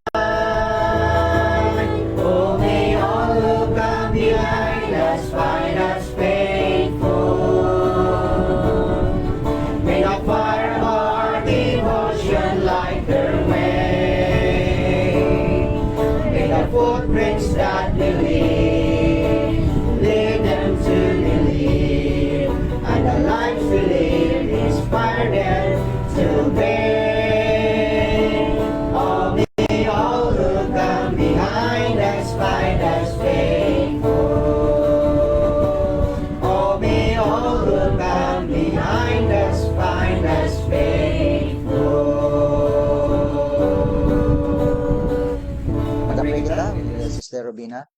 Oh, may all who come behind us find us faithful. May the fire of our devotion light their way. May the footprints that we leave lead them to believe, and the lives we live inspire them to obey. Oh, may all who come behind us find us faithful. Oh, may all who come behind us find us faithful. Mag-pray kita, Sister Robina.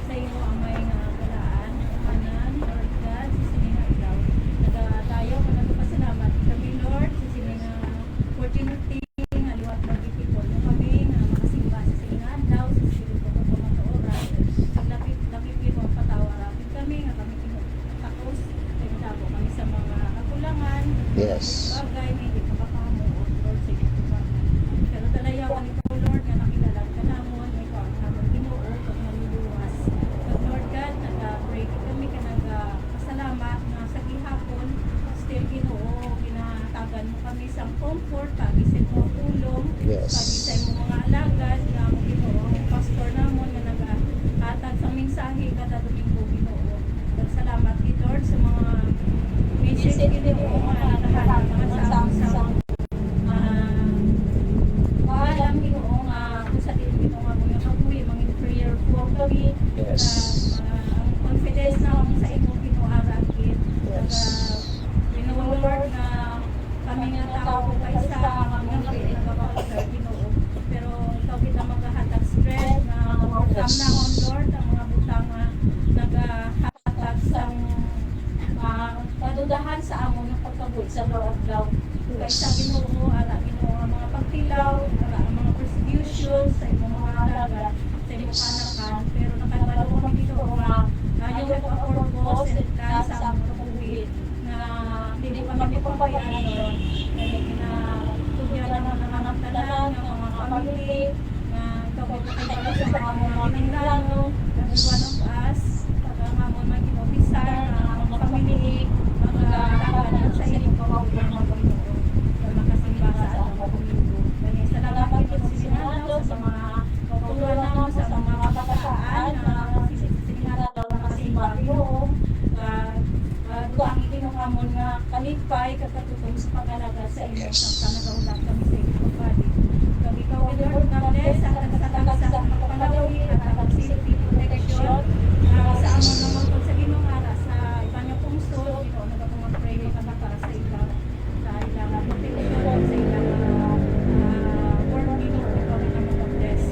Sa imo ang may kalaan, kanan, Lord God, sa sining adlaw. Nagadayo ko nagpasalamat kami, Lord, sa sining opportunity nga liwat magipipon mo kami nga makasimba sa sining adlaw, sa sining ko pagmatuoran. Naglapit mo ang patawarapin kami nga kami takos, nagdabo kami sa mga kakulangan. Yes. Bagay, hindi kapakamuot, Lord, sa iyong tumahan. Pero dalayaw ang ikaw, Lord, nga nakilala ka namon, may sa adlaw. Kay sa Ginoo ara Ginoo ang mga pagtilaw, ara ang mga persecution sa imong mga alagad, sa imong kanakan, pero nakabalo kami dito nga yung purpose and plan sa among kabuhi na hindi kami pabayaan ron. Kaya kinatugyan naman ang mga tanan ng mga family na ikaw ay sa mga pinanglano, nagbuwan ng paas, pag-amamon maging officer ng mga family, mag-alagan sa inyong kawawi ng mga Panginoon na makasimba sa ating pagbulo. Kaya salamat ito sa Senado, sa mga kautulan namin, sa mga kabataan na Senado na makasimba Panginoon. Ang itinungamon nga kalipay, kakatutong sa pag-alaga sa inyo, sa nagaulat kami sa inyong pagbalit. Kami ikaw, Lord, na bless ang nagkatalag sa pagpapalawi at ang safety protection sa amon naman po sa Ginong ara sa iba niyo pong soul, Ginoo, nagpapag-pray kami para sa ilang protection, sa ilang work, Ginoo, ikaw rin ang mag-bless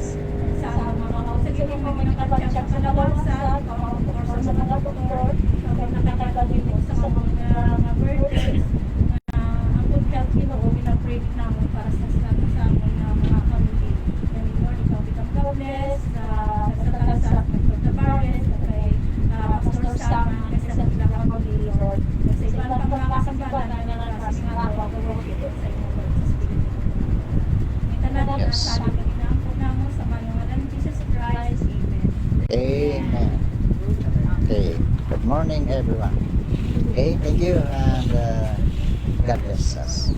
sa amon mga sa Ginong mga nagkatalag sa palawasan, or sa mga doktor, kami nakakagaling po sa mga burdens, ang good health, Ginoo, pinag-pray namin para sa amon na mga family. And Lord, ikaw bitang God-bless sa Tavares, kay Pastor Sam, kasi sa ilang family, Lord. Sa iba pang mga kasambahan na nagkasing nga ako ito sa inyo, Lord, sa Espiritu. Ito na lang ang sabi na inaangkot namin sa pangalan ni Jesus Christ. Amen. Amen. Okay. Good morning, everyone. Okay, thank you, and God bless us.